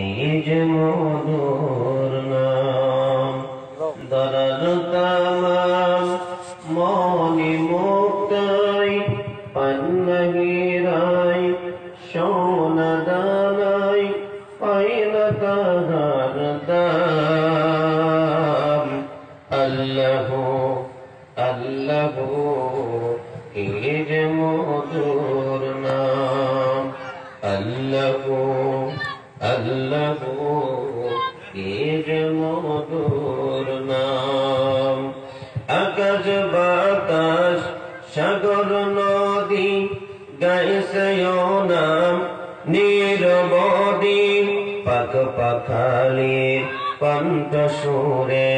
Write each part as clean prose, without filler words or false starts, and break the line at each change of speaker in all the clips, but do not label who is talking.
এই যে মধুর নাম দরাজ তামাম মনি মুক্তাই পন্নগিরাই সোনা দানাই পাইলা তাহার দাম আল্লাহ আল্লাহ এই যে মধুর নাম আল্লাহ আল্লাহ এই যে মধুর নাম আকাশ বাতাস সাগর নদী গাইছে নাম নিরবধি পাখ পাখালির কণ্ঠ সুরে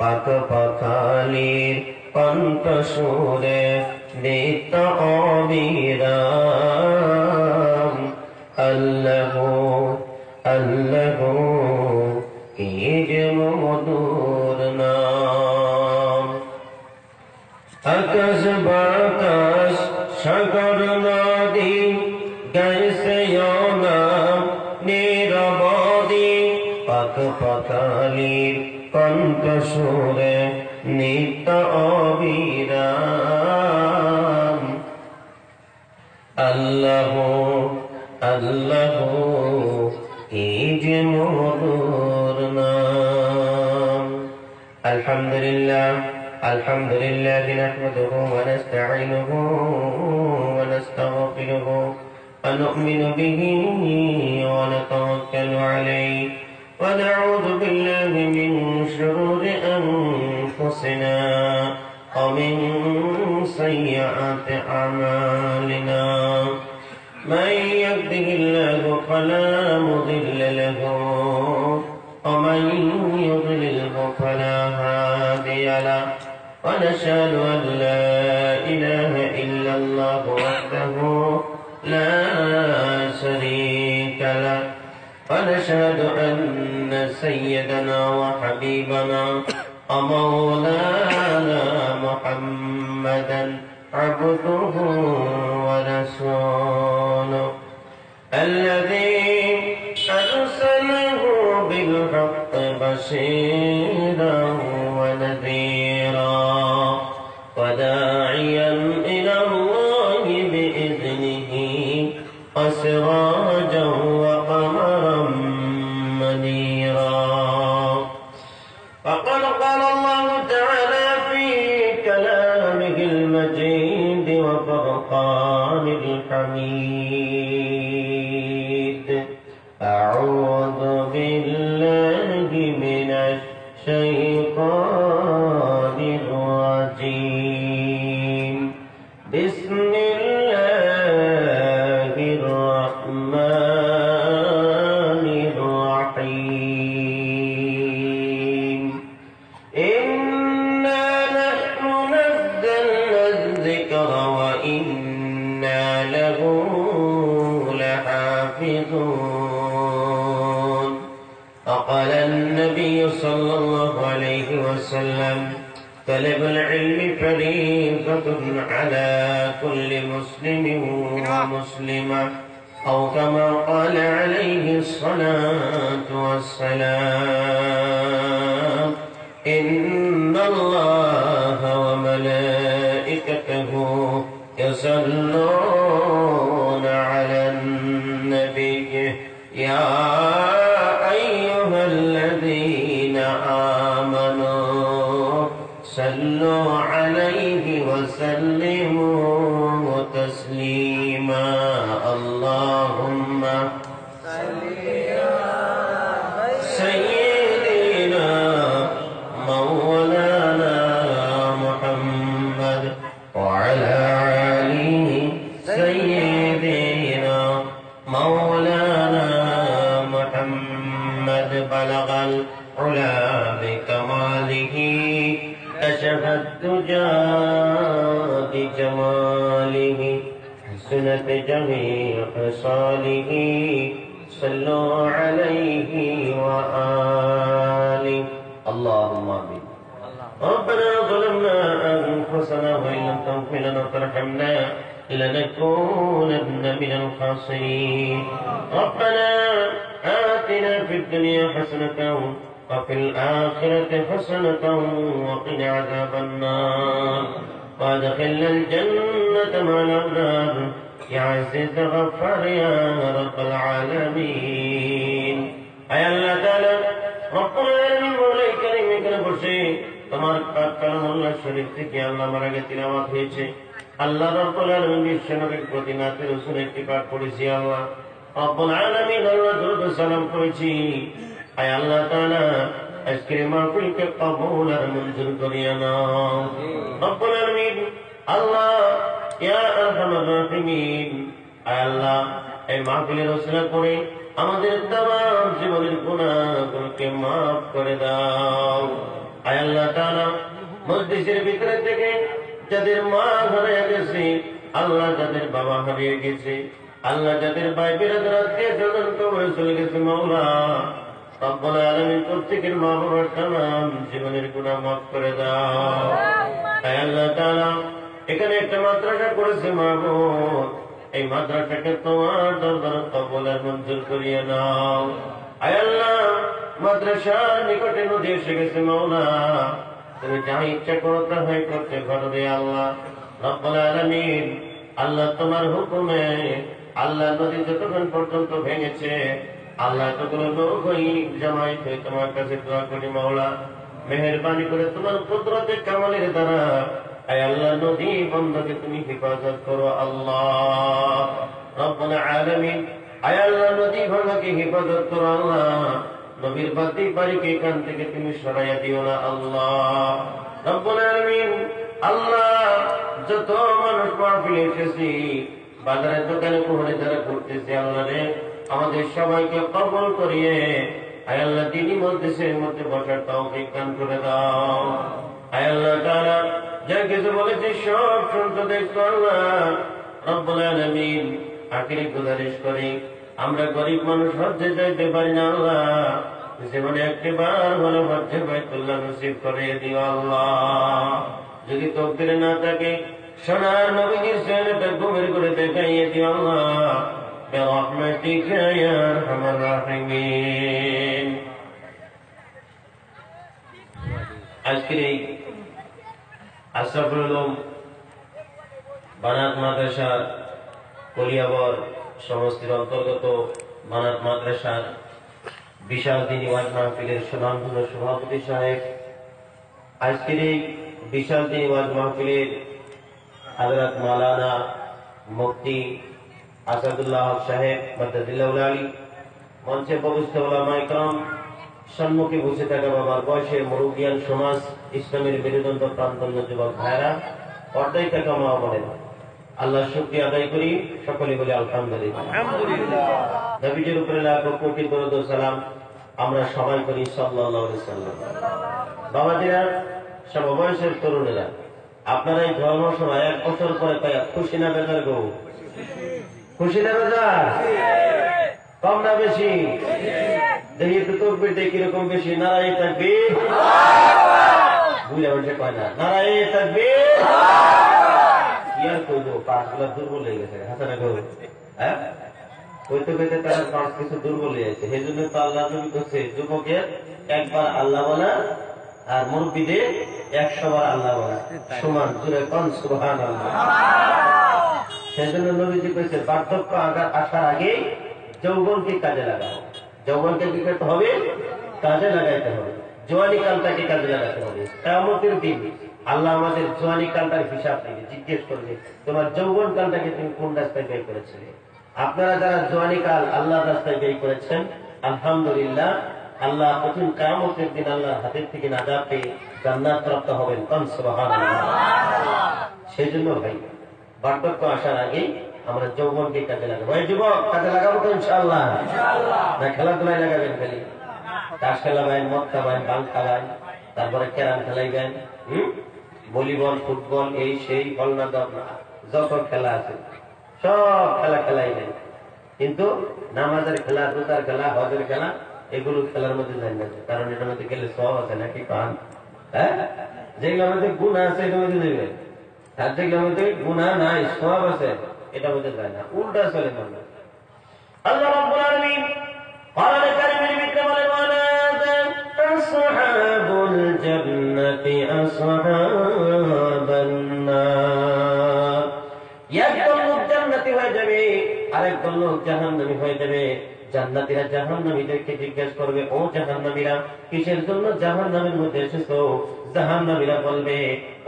পাখ পাখালির কণ্ঠ সুরে নিত্য অবিরাম আল্লাহ আল্লাহ এই যে মধুর নাম আকাশ বাতাস সাগর নদী গাইছে নাম নিরবধি পাখ পাখালির কণ্ঠ সুরে নিত্য অবিরাম আল্লাহ আল্লাহ এই যে মধুর নাম আলহামদুলিল্লাহ আলহামদুলিল্লাহ নাহমাদুহু ওয়া নাস্তাঈনুহু ওয়া নাস্তাগফিরুহু ওয়া নু'মিনু বিহি ওয়া নাতাওয়াক্কালু আলাইহি ওয়া না'উযু বিল্লাহি মিন শুরুরি আনফুসিনা ওয়া মিন সাইয়্যাতি আ'মালিনা من يهده الله فلا مضل له ومن يضلله فلا هادي له ونشهد أن لا إله إلا الله وحده لا شريك له ونشهد أن سيدنا وحبيبنا ومولانا محمدا عبده ورسوله الذي أرسله بالحق بشيرا ونذيرا وداعيا إلى الله بإذنه وسراجا وقمرا منيرا فقد قال الله تعالى في كلامه المجيد وفرقان الحميد أعوذ بالله من الشيطان الرجيم بسم الله الرحمن الرحيم إنا نحن نزلنا الذكر وإنا له لحافظون وقال النبي صلى الله عليه وسلم طلب العلم فريضة على كل مسلم ومسلمة أو كما قال عليه الصلاة والسلام إن الله وملائكته يصلون على النبي يا أيها الذين آمنوا صلوا عليه وسلموا تسليما اللهم صل على سيدنا مولانا محمد وعلى آله سيدنا مولانا محمد بلغ العلا بكماله كشف الدجى بجماله حسنت جميع خصاله صلوا عليه وآله اللهم آمين ربنا ظلمنا أنفسنا وإن لم تغفر لنا وترحمنا لنكونن تكونن من الخاسرين ربنا آتنا في الدنيا حسنة وفي الآخرة حسنة وقنا عذاب النار وادخلنا الجنة مع الأبرار يا عزيز غفار يا رب العالمين أي الله تعالى رب العالمين مولاي كريم এখানে বসে তোমার কালামুল্লাহ শরীফ থেকে আল্লাহ মারা গে তিলাওয়াত হয়েছে আল্লাহ রব্বুল আলামিন বিশ্বনবীর প্রতি নাতে রাসূলের একটি পাঠ করেছি আল্লাহ রব্বুল আলামিন আল্লাহ দরুদ সালাম করেছি আয় আল্লাহ তাআলা আজকের মাহফিলকে কবুল আর মঞ্জুর করিয়া নাও রব্বুল আলামিন আল্লাহ ইয়া আরহামার রাহিমিন আয় আল্লাহ এই মাহফিলের ওসিলা করে আমাদের तमाम জীবনের গুনাহগুলোকে maaf করে দাও আয় আল্লাহ তাআলা মসজিদের ভিতরে থেকে যাদের মা হারিয়ে গেছে আল্লাহ যাদের বাবা হারিয়ে গেছে আল্লাহ যাদের ভাই বিরাদর আত্মীয়-স্বজন কবরে চলে গেছে মাওলা রব্বুল আলামিন প্রত্যেকের মা বাবার तमाम জীবনের গুনাহ maaf করে দাও আয় আল্লাহ তাআলা এখানে একটা মাদ্রাসা করেছে মাহবুব এই মাদ্রাসাকে তোমার দরবারে কবুল আর মঞ্জুর করিয়ে নাও আয় আল্লাহ মাদ্রাসার নিকটে নদী এসে গেছে মাওলা তুমি যা ইচ্ছা করো তা হয় করতে পারো রে আল্লাহ রব্বুল আলামিন আল্লাহ তোমার হুকুমে আল্লাহ নদী যতক্ষণ পর্যন্ত ভেঙেছে আল্লাহ এতগুলো লোক হই জামায়াত হয়ে তোমার কাছে দোয়া করি মাওলা মেহেরবানি করে তোমার কুদরতে কামালের দ্বারা আয় আল্লাহ নদী বন্ধকে তুমি হেফাজত করো আল্লাহ রব্বুল আলামিন আয় আল্লাহ নদী বন্ধকে হেফাজত করো আল্লাহ নবীর বাতি বাড়িকে এখান থেকে তুমি সরাইয়া দিও না আল্লাহ রব্বুল আলামিন আল্লাহ যত মানুষ মাহফিলে এসেছি বাজারের দোকানে কোহরে যারা ঘুরতেছে আল্লাহ রে আমাদের সবাইকে কবুল করিয়ে আয় আল্লাহ দিনী মজলিসের মধ্যে বসার তৌফিক দান করে দাও আয় আল্লাহ তাআলা যা কিছু বলেছি সব শুনতে দেখতো আল্লাহ রব্বুল আলামিন আখিরে গুজারিশ করি আমরা গরিব মানুষ হজ্জে যাইতে পারি না আল্লাহ জীবনে একবার হলো হজ্জে বাইতুল্লাহ নসিব করে দিও আল্লাহ যদি তকদিরে না থাকে সোনার নবীর চেহারাটা ঘুমের করে দেখাইয়ে দিও আল্লাহ বিরহমাতিকা ইয়া আরহামার রাহিমিন আজকের এই আশরাফুল উলুম বানাত মাদ্রাসার কলিয়াবর সমষ্টির অন্তর্গত বানাত মাদ্রাসার বিশাল দিনী ওয়াজ মাহফিলের সুনামধন্য সভাপতি সাহেব আজকের এই বিশাল দিনী ওয়াজ মাহফিলের হযরত মাওলানা মুফতি আসাদুল্লাহ হক সাহেব মাদাদিল্লাহুল আলী মঞ্চে উপবিষ্ট উলামায়ে কেরাম সম্মুখে বসে থাকা বাবার বয়সের মুরব্বিয়ান সমাজ ইসলামের মেরুদণ্ড প্রান্তন্য যুবক ভাইরা পর্দায় থাকা মা বলেন আল্লাহ শুকরিয়া আদায় করি সকলে বলে আলহামদুলিল্লাহ নবীজির উপরে লাখ কোটি দরুদ ও সালাম আমরা সবাই করি সাল্লাল্লাহু আলাইহি সাল্লাম বাবাজিরা সব বয়সের তরুণেরা আপনারা এই ধর্ম সময় এক বছর পরে পায় খুশি না বেজার গো খুশি না বেজার কম না বেশি দেখি একটু তকবীর দেখি কিরকম বেশি নারায়ে তাকবীর বুঝা বলছে কয় না নারায়ে তাকবীর ইয়ার কইবো পাঁচগুলা দুর্বল হয়ে গেছে হাসানা গো হ্যাঁ কইতে কইতে তারা পাঁচ কিছু দুর্বল হয়ে গেছে সেই জন্য তো আল্লাহ নবী করছে যুবকের একবার আল্লাহ বলা আর মুরব্বীদের 100 বার আল্লাহ বলা সমান জুড়ে কোন সুবহানাল্লাহ সেই জন্য নবীজি কইছে বার্ধক্য আসার আগে যৌবনকে কাজে লাগাও যৌবনকে কি করতে হবে কাজে লাগাইতে হবে জওয়ানি কালটাকে কাজে লাগাতে হবে কিয়ামতের দিন আল্লাহ আমাদের জওয়ানি কালটার হিসাব নেবে জিজ্ঞেস করবে তোমার যৌবন কালটাকে তুমি কোন রাস্তায় ব্যয় করেছিলে আপনারা যারা জওয়ানি কাল আল্লাহর রাস্তায় ব্যয় করেছেন আলহামদুলিল্লাহ আল্লাহ প্রথম কিয়ামতের দিন আল্লাহর হাতের থেকে নাজাত পেয়ে জান্নাত প্রাপ্ত হবেন কোন সুবহানাল্লাহ সেজন্য ভাই বার্ধক্য আসার আগে আমরা যৌবনকে কাজে লাগাবো এই যুবক কাজে লাগাবো তো ইনশাআল্লাহ না খেলাধুলায় লাগাবেন খালি তাস খেলাবেন মদ খাবেন বাং খাবেন তারপরে ক্যারাম খেলাইবেন ভলিবল ফুটবল এই সেই ফলনা দরনা যত খেলা আছে সব খেলা খেলাইবেন কিন্তু নামাজের খেলা রোজার খেলা হজের খেলা এগুলো খেলার মধ্যে যাই না কারণ এটার মধ্যে গেলে সব আছে নাকি কান হ্যাঁ যেগুলোর মধ্যে গুনাহ আছে এগুলোর মধ্যে যাবে আর যেগুলোর মধ্যে গুনাহ নাই সব আছে এটা বোঝা যায় না, উল্টা চলে মানুষ। আল্লাহ রাব্বুল আলামিন কোরআনে কারীমের ভিতরে বলেন ওয়ানাদা আসহাবুল জান্নাতি আসহাবান নার, একদল লোক জান্নাতি হয়ে যাবে আর একদল লোক জাহান্নামী হয়ে যাবে। জান্নাতীরা জাহান্নামীদেরকে জিজ্ঞাসা করবে, ও জাহান্নামীরা কিসের জন্য জাহান্নামের মধ্যে এসেছো? জাহান্নামীরা বলবে,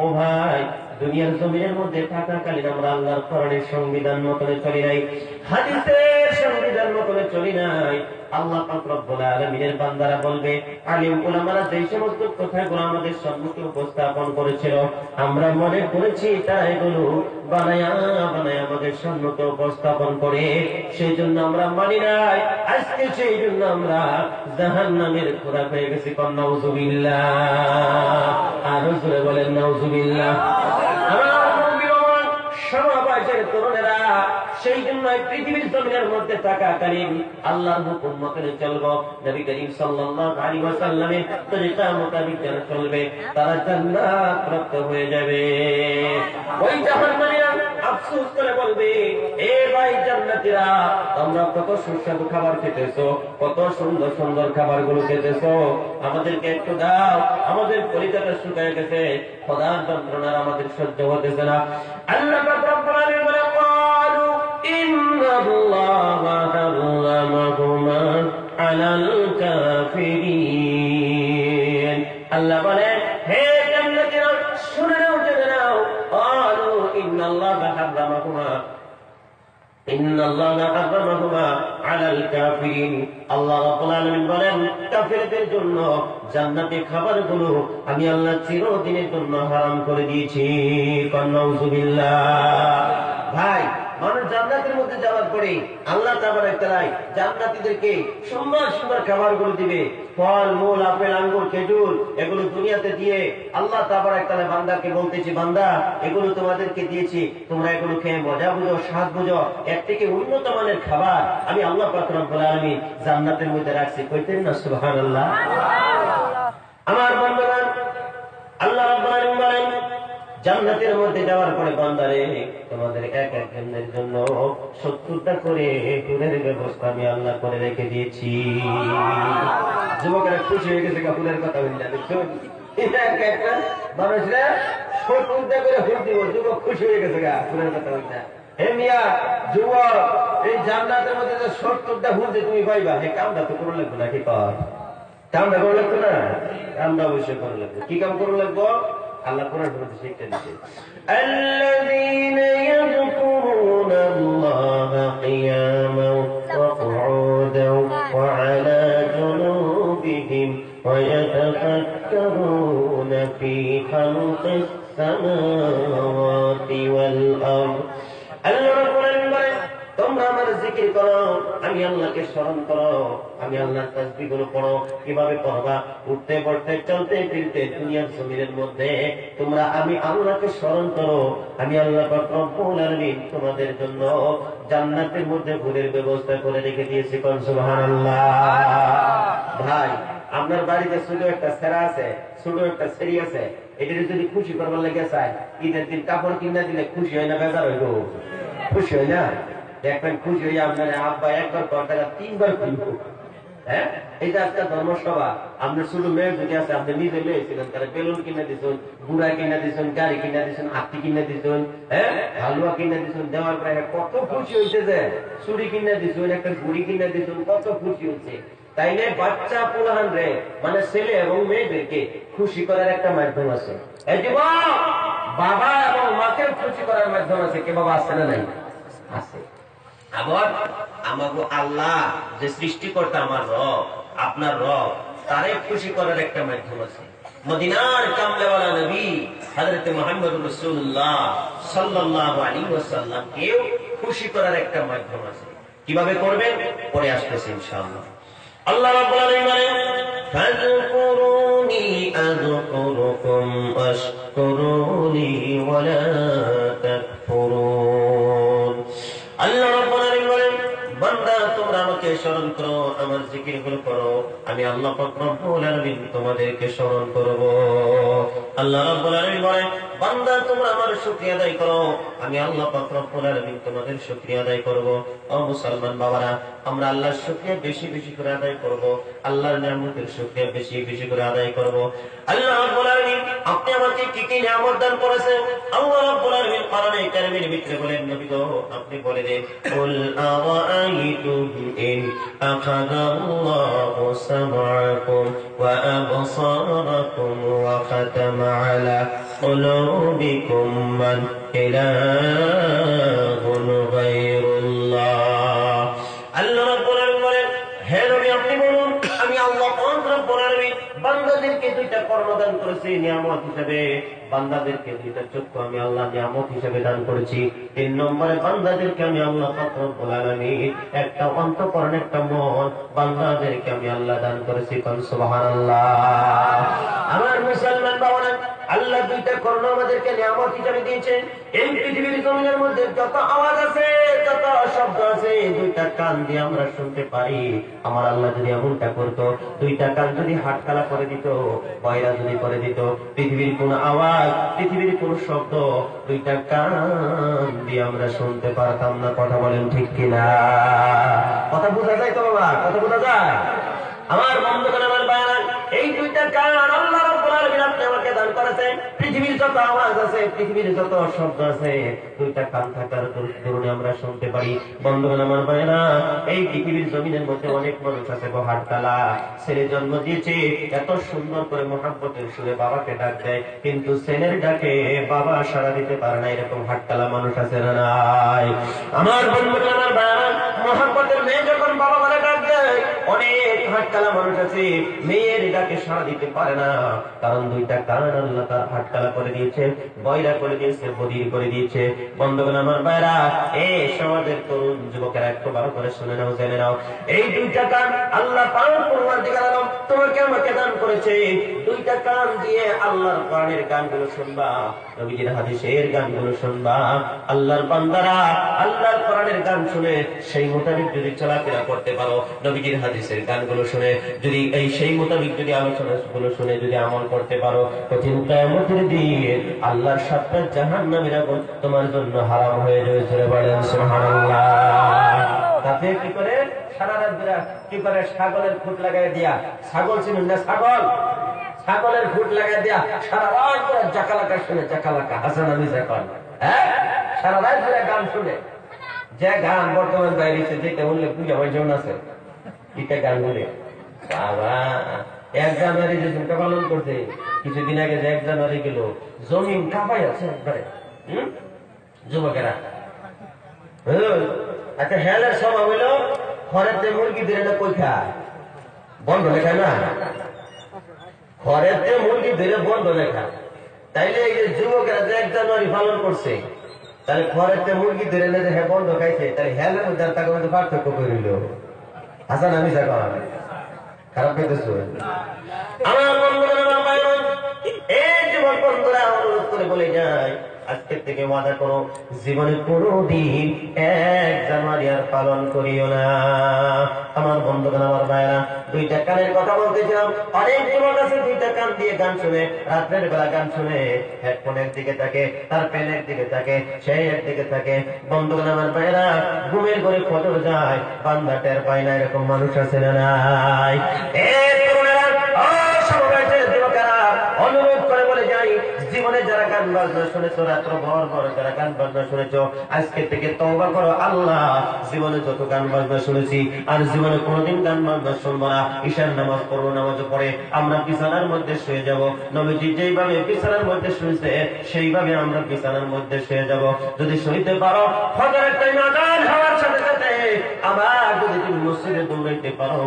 ও ভাই দুনিয়ার জমিনের মধ্যে থাকাকালীন আমরা আল্লাহর কোরআনের সংবিধান মতনে চলি নাই, হাদিসের সংবিধান মতনে চলি নাই। আল্লাহ পাক রব্বুল আলামিনের বান্দারা বলবে, আলিম উলামারা যে সমস্ত কথাগুলো আমাদের সম্মুখে উপস্থাপন করেছিল আমরা মনে করেছি তারা এগুলো বানায়া বানায়া আমাদের সম্মুখে উপস্থাপন করে, সেই জন্য আমরা মানি নাই। আজকে সেই জন্য আমরা জাহান্নামের খোরাক হয়ে গেছি। নাউযুবিল্লাহ, আরো জোরে বলেন নাউযুবিল্লাহ। তরুণেরা সেই জন্য পৃথিবীর জমিনের মধ্যে থাকাকালীন আল্লাহর হুকুম মতনে চলবো, নবী করিম সাল্লাল্লাহু আলাইহি ওয়াসাল্লামের তরিকা মোতাবেক যারা চলবে তারা জান্নাত প্রাপ্ত হয়ে যাবে। ওই জাহান্নামীরা আফসোস করে বলবে, এ ভাই জান্নাতীরা তোমরা কত সুস্বাদু খাবার খেতেছো, কত সুন্দর সুন্দর খাবারগুলো খেতেছো, আমাদেরকে একটু দাও, আমাদের কলিজাটা শুকিয়ে গেছে, খোদার যন্ত্রণার আমাদের সহ্য হতেছে না। আল্লাহ পাক রব্বুল আলামিন বলেন, ক্বালু ইন্নাল্লাহা হারামাহুমা আলাল কাফিরিন। আল্লাহ বলেন, হে জান্নাতীরা শুনে নাও, জেনে নাও, ক্বালু ইন্নাল্লাহা হারামাহুমা ইন্নাল্লাহা হারামাহুমা আলাল কাফিরিন। আল্লাহ রাব্বুল আলামিন বলেন, কাফিরদের জন্য জান্নাতি খাবারগুলো আমি আল্লাহ চিরদিনের জন্য হারাম করে দিয়েছি। নাউযুবিল্লাহ। ভাই মানুষ জান্নাতের মধ্যে যাওয়ার পরে আল্লাহ তাবারক তাআলা জান্নাতীদেরকে সুন্দর সুন্দর খাবারগুলো দিবে, ফল মূল, আপেল আঙ্গুর খেজুর, এগুলো দুনিয়াতে দিয়ে আল্লাহ তাবারক তাআলা বান্দাকে বলতেছে, বান্দা এগুলো তোমাদেরকে দিয়েছি, তোমরা এগুলো খেয়ে মজা বুঝো, স্বাদ বুঝো, এর থেকে উন্নত মানের খাবার আমি আল্লাহ পাক রব্বুল আলামিন জান্নাতের মধ্যে রাখছি। কইতেন না সুবহানাল্লাহ? আমার বান্দাগণ, আল্লাহ রাব্বুল আলামিন বলেন, জান্নাতের মধ্যে যাওয়ার পরে বান্দারে তোমাদের এক একজনের জন্য 70টা করে ফুলের ব্যবস্থা আমি আল্লাহ করে রেখে দিয়েছি। যুবকেরা খুশি হয়ে গেছে, ফুলের কথা বললেন, মানুষরা 70টা করে ফুল দিব, যুবক খুশি হয়ে গেছে, ফুলের কথা বললেন। হে মিয়া যুবক, এই জান্নাতের মধ্যে যে 70টা ফুল যে তুমি পাইবা, এই কামটা তো করে লাগবে নাকি? কামটা করে লাগতো না? কামটা অবশ্যই করে লাগবে। কি কাম করে লাগবো? আল্লাহ কোরআনের মধ্যে শিক্ষা দিয়েছে, আল্লাযীনা ইয়াযকুরুনা আল্লাহা কিয়ামান ওয়া কুউদান ওয়া আলা জুনুবিহিম ওয়া ইয়াতাফাক্কারুনা ফী খালকিস সামাওয়াতি ওয়াল আরদ। আল্লাহ রাব্বুল আলামিন বলেন, তোমরা আমার জিকির করো, আমি আল্লাহকে স্মরণ করো, আমি আল্লাহর তাসবিহ গুলো পড়ো। কিভাবে পড়বা? উঠতে পড়তে চলতে ফিরতে দুনিয়ার জমিনের মধ্যে তোমরা আমি আল্লাহকে স্মরণ করো। আমি আল্লাহ পাক রব্বুল আলামিন তোমাদের জন্য জান্নাতের মধ্যে ফুলের ব্যবস্থা করে রেখে দিয়েছি। কোন সুবহানাল্লাহ। ভাই আপনার বাড়িতে ছোট একটা সেরা আছে, ছোট একটা সেরি আছে, এটা যদি খুশি করবার লেগে চায়, ঈদের দিন কাপড় কিনা দিলে খুশি হয় না বেজার হইব? খুশি হয় না? দেখবেন খুশি হয়ে আপনার আব্বা একবার পর টাকা 3বার কিনবো। হ্যাঁ, এটা একটা ধর্মসভা। আপনার ছোট মেয়ে যদি আছে, আপনি নিজে মেয়েছিলেন, তারা বেলুন কিনে দিচ্ছেন, গুড়া কিনে দিচ্ছেন, গাড়ি কিনে দিচ্ছেন, হাতি কিনে দিচ্ছেন, হ্যাঁ হালুয়া কিনে দিচ্ছেন, দেওয়ার পরে কত খুশি হয়েছে, যে চুরি কিনে দিচ্ছেন, একটা ঘুড়ি কিনে দিচ্ছেন, কত খুশি হচ্ছে। তাইলে বাচ্চা পোলাহান রে, মানে ছেলে এবং মেয়েদেরকে খুশি করার একটা মাধ্যম আছে। এই যে বাবা এবং মাকে খুশি করার মাধ্যম আছে। কে বাবা আছে না? নাই, আছে। আবার আমাকে আল্লাহ যে সৃষ্টিকর্তা, আমার রব, আপনার রব, তারে খুশি করার একটা মাধ্যম আছে। মদিনার কামলেওয়ালা নবী হযরত মুহাম্মদ রাসূলুল্লাহ সাল্লাল্লাহু আলাইহি ওয়াসাল্লাম কেও খুশি করার একটা মাধ্যম আছে। কিভাবে করবেন পরে আসতেছে ইনশাআল্লাহ। আল্লাহ রাব্বুল আলামিন বলেন, ফাযকুরুনি আযকুরুকুম ওয়াশকুরুনি ওয়ালা তাকফুরুন। আল্লাহ রাব্বুল আলামিন বলেন, বান্দা তোমরা আমাকে স্মরণ করো, আমার জিকিরগুলো করো, আমি আল্লাহ পাক রব্বুল আলামিন তোমাদেরকে স্মরণ করব। আল্লাহ রাব্বুল আলামিন বলেন, বান্দা তোমরা আমার শুকরিয়া আদায় করো, আমি আল্লাহ পাক রব্বুল আলামিন তোমাদের শুকরিয়া আদায় করব। ও মুসলমান বাবারা, আমরা আল্লাহর শুকরিয়া বেশি বেশি করে আদায় করব, আল্লাহর নিয়ামতের শুকরিয়া বেশি বেশি করে আদায় করব। আল্লাহ রাব্বুল আলামিন আপনি আমাকে কি কি নিয়ামত দান করেছেন, আল্লাহ রাব্বুল আলামিন কোরআনে কারীমের ভিতরে বলেন, নবী গো আপনি বলে দেন, কুল আরাআইতুম ইন আখাযাল্লাহু সামআকুম ওয়া আবসারাকুম ওয়া খাতামা আলা কুলুবিকুম মান ইলাহুন গায়রুল্লাহ। আল্লাহ রাব্বুল আলামিন বলেন, হে নবী আপনি বলুন, আমি আল্লাহ পাক রব্বুল আলামিন বান্দাদেরকে দুইটা কর্মদান করেছি নিয়ামত হিসেবে। বান্দাদেরকে দুইটা চক্ষু আমি আল্লাহ নিয়ামত হিসেবে দান করেছি। 3 নম্বরে বান্দাদেরকে আমি আল্লাহ পাক রব্বুল আলামিন একটা অন্তঃকরণ, একটা মন বান্দাদেরকে আমি আল্লাহ দান করেছি। কোন সুবহানাল্লাহ। আমার মুসলমান বাবারা, আল্লাহ দুইটা কর্ণ আমাদেরকে নিয়ামত হিসেবে দিয়েছেন। এই পৃথিবীর জমিনের মধ্যে যত আওয়াজ আছে, যত শব্দ আছে, দুইটা কান দিয়ে আমরা শুনতে পারি। আমার আল্লাহ যদি এমনটা করতো, দুইটা কান যদি হাটকালা করে দিত, বয়রা যদি করে দিত, পৃথিবীর কোন আওয়াজ, পৃথিবীর কোন শব্দ দুইটা কান দিয়ে আমরা শুনতে পারতাম না। কথা বলেন ঠিক কিনা? কথা বোঝা যায় তো বাবা? কথা বোঝা যায়? আমার বন্ধুগণ, আমার ভাইরা, এই দুইটা কান আল্লাহ রাব্বুল আলামিন আপনি আমাকে দান করেছেন। পৃথিবীর যত আওয়াজ আছে, পৃথিবীর যত শব্দ আছে, দুইটা কান থাকার দরুন আমরা শুনতে পারি। বন্ধুগণ, আমার ভাইরা, এই পৃথিবীর জমিনের মধ্যে অনেক মানুষ আছে হাটতালা, ছেলে জন্ম দিয়েছে, এত সুন্দর করে মহব্বতের সুরে বাবাকে ডাক দেয়, কিন্তু ছেলের ডাকে বাবা সাড়া দিতে পারে না, এরকম হাটতালা মানুষ আছে না নাই? আমার বন্ধুগণ, আমার ভাইরা, মহব্বতের মেয়ে যখন বাবা বলে ডাক দেয়, অনেক হাটকালা মানুষ আছে মেয়ের ডাকে সাড়া দিতে পারে না, কারণ দুইটা কান আল্লাহ তার হাটকালা করে দিয়েছে, বয়রা করে দিয়েছে, বধির করে দিয়েছে। বন্ধুগণ, আমার ভাইরা, এই সমাজের তরুণ যুবকেরা একটু ভালো করে শুনে নাও, জেনে নাও, এই দুইটা কান আল্লাহ পাক পরওয়ারদিগার আলম তোমাকে আমাকে দান করেছে। দুইটা কান দিয়ে আল্লাহর কোরআনের গানগুলো শুনবা, নবীজির হাদিসের গানগুলো শুনবা। আল্লাহর বান্দারা আল্লাহর কোরআনের গান শুনে সেই মোতাবেক যদি চলাফেরা করতে পারো, নবীজির হাদিসের গানগুলো শুনে যদি সেই মোতাবেক যদি আলোচনাগুলো শুনে যদি আমল করতে পারো, কঠিন কিয়ামতের দিন আল্লাহর 7টা জাহান্নামের আগুন তোমার জন্য হারাম হয়ে যাবে। জোরে বলেন সুবহানাল্লাহ। তাতে কি করে সারা রাত ধরে কি করে ছাগলের খুঁট লাগাই দিয়া, ছাগল চিনুন না? ছাগলের খুঁট লাগাই দিয়া সারা রাত ধরে জাকালাকা শুনে, জাকালাকা হাসান আমি জাকাল, হ্যাঁ, সারা রাত ধরে গান শুনে। যে গান বর্তমান বাইরেছে, যেটা বললে পূজা বৈজন আছে, এটা গান বলে বাবা 1 জানুয়ারি যে দিনটা পালন করছে, কিছুদিন আগে যে 1 জানুয়ারি গেল, জমিন কাঁপাই আছে একবারে যুবকেরা। আচ্ছা, হেলের সময় হইল, ঘরেতে মুরগি ধরে না কই খায়, বন্ধ লেখা না, ঘরেতে মুরগি ধরে বন্ধ লেখা। তাইলে এই যে যুবকেরা যে 1 জানুয়ারি পালন করছে, তাহলে ঘরেতে মুরগি ধরে না যে হ্যাঁ বন্ধ খাইছে, তাহলে হেলের মধ্যে তাকে মধ্যে পার্থক্য করিল। হাসান আমি যা খারাপ পেতেছ। আমার বন্ধুরা, এই জীবন বন্ধুরা অনুরোধ করে বলে যায়, আজকের থেকে ওয়াদা করো, জীবনে কোনদিন 1 জানুয়ারি আর পালন করিও না। আমার বন্ধুগণ, আমার ভাইরা, দুইটা কানের কথা বলতেছিলাম। অনেক যুবক আছে দুইটা কান দিয়ে গান শুনে, রাত্রের বেলা গান শুনে, হেডফোনের দিকে থাকে, তার পেনের দিকে থাকে, সেই এর দিকে থাকে। বন্ধুগণ, আমার ভাইরা, ঘুমের ঘরে ফজর যায়, বান্দা টের পায় না, এরকম মানুষ আছে না নাই? অনুরোধ করে বলে যাই, জীবনে যারা গান বাজনা শুনেছ, রাত্র ভর ভর যারা গান বাজনা শুনেছ, আজকে থেকে তওবা করো। আল্লাহ, জীবনে যত গান বাজনা শুনেছি আর জীবনে কোনোদিন গান বাজনা শুনবো না। ঈশার নামাজ পড়বো, নামাজ পড়ে আমরা বিছানার মধ্যে শুয়ে যাব। নবীজি যেইভাবে বিছানার মধ্যে শুয়েছে, সেইভাবে আমরা বিছানার মধ্যে শুয়ে যাব। যদি শুইতে পারো, ফজরের টাইম আযান হওয়ার সাথে সাথে আবার যদি তুমি মসজিদে দৌড়াইতে পারো,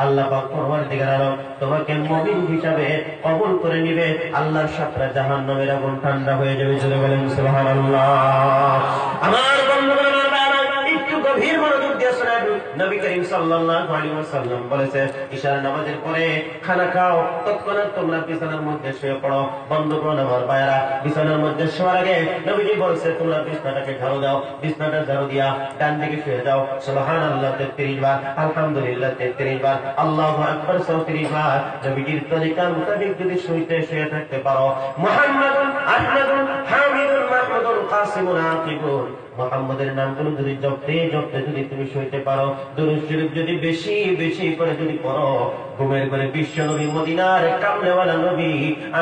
আল্লাহ পাক পরওয়ারদিগার আলম তোমাকে মুমিন হিসাবে কবুল করে নিবে। আল্লাহর 7টা জাহান্নামের আগুন ঠান্ডা হয়ে যাবে। জোরে বলেন সুবহানাল্লাহ। আমার বন্ধুগণ, আমার ভাইরা, একটু গভীর মনোযোগ দিয়ে শুনুন। নবী করিম সাল্লাল্লাহু আলাইহি ওয়াসাল্লাম বলেছেন ইশার নামাজের পরে খানা খাও, তৎক্ষণাৎ তোমরা বিছানার মধ্যে শুয়ে পড়ো। বন্ধুগণ আমার ভাইরা, বিছানার মধ্যে শোয়ার আগে নবীজি বলছে তোমরা বিছানাটাকে ঝাড়ু দাও, বিছানাটা ঝাড়ু দিয়া ডান দিকে শুয়ে যাও। সুবহানাল্লাহ 33 বার, আলহামদুলিল্লাহ 33 বার, আল্লাহু আকবার 34 বার। নবীজির তরিকা মোতাবেক যদি শুয়ে থাকতে পারো, মুহাম্মাদুন আহমাদুন হামিদুন মাহমুদুন কাসিমুন আকিবুন, মুহাম্মাদের নামগুলো যদি জপতে জপতে যদি তুমি শুইতে পারো, দুরূদ শরীফ যদি বেশি বেশি করে যদি পড়ো, ঘুমের ঘরে বিশ্ব নবী মদিনার কামলেওয়ালা নবী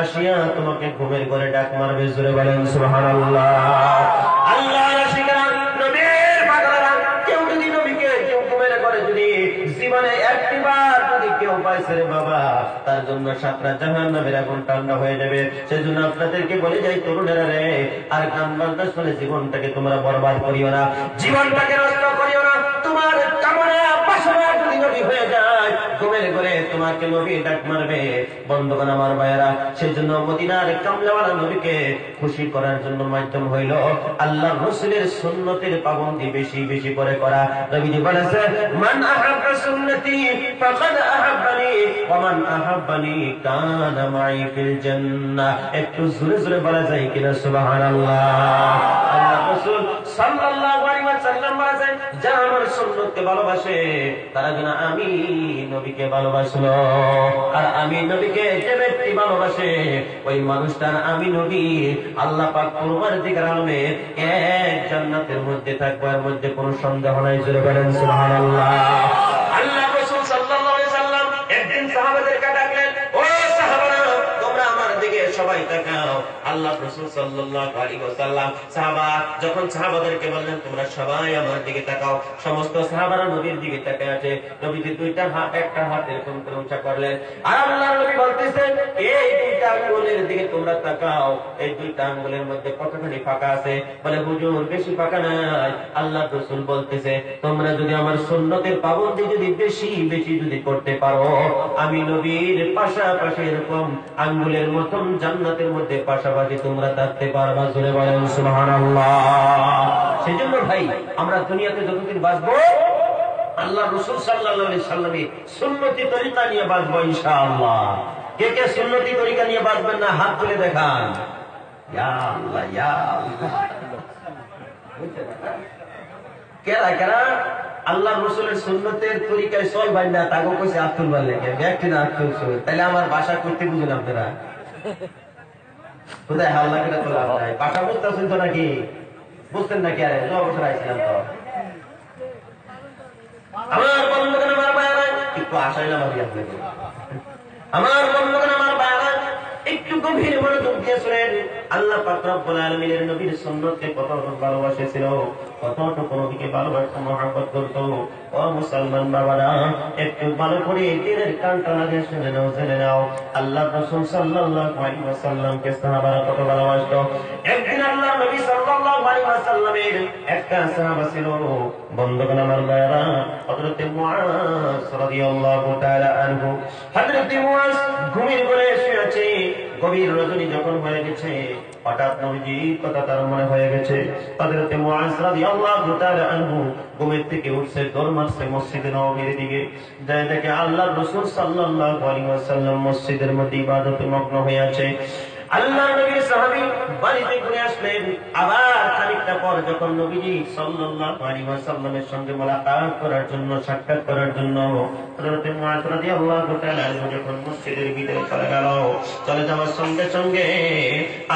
আসিয়া তোমাকে ঘুমের ঘরে ডাক মারবে। জোরে বলেন সুবহানাল্লাহ। আল্লাহর আশিকারা, নবীর পাগলারা, কেউ যদি নবীকে কেউ ঘুমের ঘরে যদি জীবনে একবার যদি কেউ পাইছে রে বাবা, তার জন্য 7টা জাহান্নামের আগুন ঠান্ডা হয়ে যাবে। সেজন্য আপনাদেরকে বলে যাই তরুণেরা রে, আর গান বাজনা শুনে জীবনটাকে তোমরা বরবাদ করিও না, জীবনটাকে নষ্ট করিও না। তোমার কামনা বাসনা যদি নবী হয়ে যায়, ঘুমের ঘরে তোমাকে নবী ডাক মারবে। বন্ধুগণ আমার ভাইয়েরা, সেজন্য মদিনার কামলাওয়ালা নবীকে খুশি করার জন্য মাধ্যম হইল আল্লাহর রাসূলের সুন্নতের পাবন্দি বেশি বেশি করে করা। নবীজি বলেছেন মান আহাব্বা সুন্নতি ফাকাদ আহাব্বানি ওয়া মান আহাব্বানি কানা মাই ফিল জান্নাহ। একটু জোরে জোরে বলা যায় কিনা সুবহানাল্লাহ। আল্লাহর রাসূল সাল্লাল্লাহু আলাইহি ওয়াসাল্লাম বলেছেন যারা আমার সুন্নতকে ভালোবাসে তারা যেন আমি নবীকে ভালোবাসলো, আর আমি নবীকে যে ব্যক্তি ভালোবাসে ওই মানুষটার আমি নবী আল্লাহ পাক পরবর্তীকার আলমে এক জান্নাতের মধ্যে থাকবো, এর মধ্যে কোনো সন্দেহ নাই। জোরে বলেন সুবহানাল্লাহ। আল্লাহ রাসূল সাল্লাল্লাহু আলাইহি ওয়াসাল্লাম একদিন সাহাবাদেরকে ডাকলেন, ও সাহাবারা তোমরা আমার দিকে সবাই তাকাও। আল্লাহ রাসূল সাল্লাল্লাহু আলাইহি ওয়াসাল্লাম যখন সাহাবাদেরকে বললেন তোমরা সবাই আমার দিকে তাকাও, সমস্ত সাহাবারা নবীর দিকে তাকিয়ে আছে। নবীজি দুইটা হাত, একটা হাত এরকম করে উঁচা করলেন, আর আল্লাহর নবী বলতেছেন এই দুইটা আঙ্গুলের দিকে তোমরা তাকাও, এই দুইটা আঙ্গুলের মধ্যে কতখানি ফাঁকা আছে? বলে হুজুর বেশি ফাঁকা নাই। আল্লাহ রাসূল বলতেছে তোমরা যদি আমার সুন্নতের পাবন্দি যদি বেশি বেশি যদি করতে পারো, আমি নবীর পাশাপাশি এরকম আঙ্গুলের মতন জান্নাতের মধ্যে পাশাপাশি তোমরা থাকতে পারবা। জোরে বলেন সুবহানাল্লাহ। সেজন্য ভাই আমরা দুনিয়াতে যতদিন বাঁচবো আল্লাহ রাসূল সাল্লাল্লাহু আলাইহি ওয়াসাল্লামের সুন্নতি তরিকা নিয়ে বাঁচবো ইনশাআল্লাহ। কে কে সুন্নতি তরিকা নিয়ে বাঁচবেন না হাত তুলে দেখান। ইয়া আল্লাহ ইয়া আল্লাহ। কেরা কেরা আল্লাহ রাসূলের সুন্নতের তরিকায় চলবেন না তাকে কইছে আব্দুল মালিক ব্যক্তি না আব্দুল সুল, তাহলে আমার ভাষা করতে বুঝুন আপনারা কোথায় হাল্লা করে তোলা যায়? ভাষা বুঝতেছেন তো নাকি? বুঝতেন নাকি? আরে দু বছর আইছিলাম তো। আমার বন্ধুগণ আমার ভাইরা একটু আশাইলাম আমি আপনাকে, আমার বন্ধুগণ আমার ভাইরা একটু গভীর মনোযোগ দিয়ে শুনেন। আল্লাহ পাক রব্বুল আলামিনের নবীর সুন্নতকে কতটা ভালোবাসেছিল, কতটুকু নবীকে ভালোবাসতো, মহব্বত করত। ও মুসলমান বাবারা একটু ভালো করে দিনের কানটা লাগিয়ে শুনে নাও, জেনে নাও আল্লাহ রাসূল সাল্লাল্লাহু আলাইহি ওয়াসাল্লামকে সাহাবারা কত ভালোবাসতো। একদিন আল্লাহ নবী সাল্লাল্লাহু আলাইহি ওয়াসাল্লামের একটা সাহাবা ছিল, বন্ধুগণ আমার ভাইরা, হযরত মুআজ রাদিয়াল্লাহু তাআলা আনহু। হযরত মুআজ ঘুমের ঘরে শুয়ে আছে, গভীর রজনী যখন হয়ে গেছে, হঠাৎ নবীজির কথা তার মনে হয়ে গেছে। হযরত মুআজ রাদিয়াল্লাহু তাআলা আনহু ঘুমের থেকে উঠছে, দৌড় মারছে মসজিদে নববীর দিকে। যায় দেখে আল্লাহর রাসূল সাল্লাল্লাহু আলাইহি ওয়াসাল্লাম মসজিদের মধ্যে ইবাদতে মগ্ন হয়ে আছে। আল্লাহ নবীর সাহাবী বাড়িতে ঘুরে আসলেন। আবার খানিকটা পর যখন নবীজি সাল্লাল্লাহু আলাইহি ওয়াসাল্লামের সঙ্গে মুলাকাত করার জন্য, সাক্ষাৎ করার জন্য হযরত মুআজ রাদিয়াল্লাহু তাআলা আনহু যখন মসজিদের ভিতরে চলে গেল, চলে যাওয়ার সঙ্গে সঙ্গে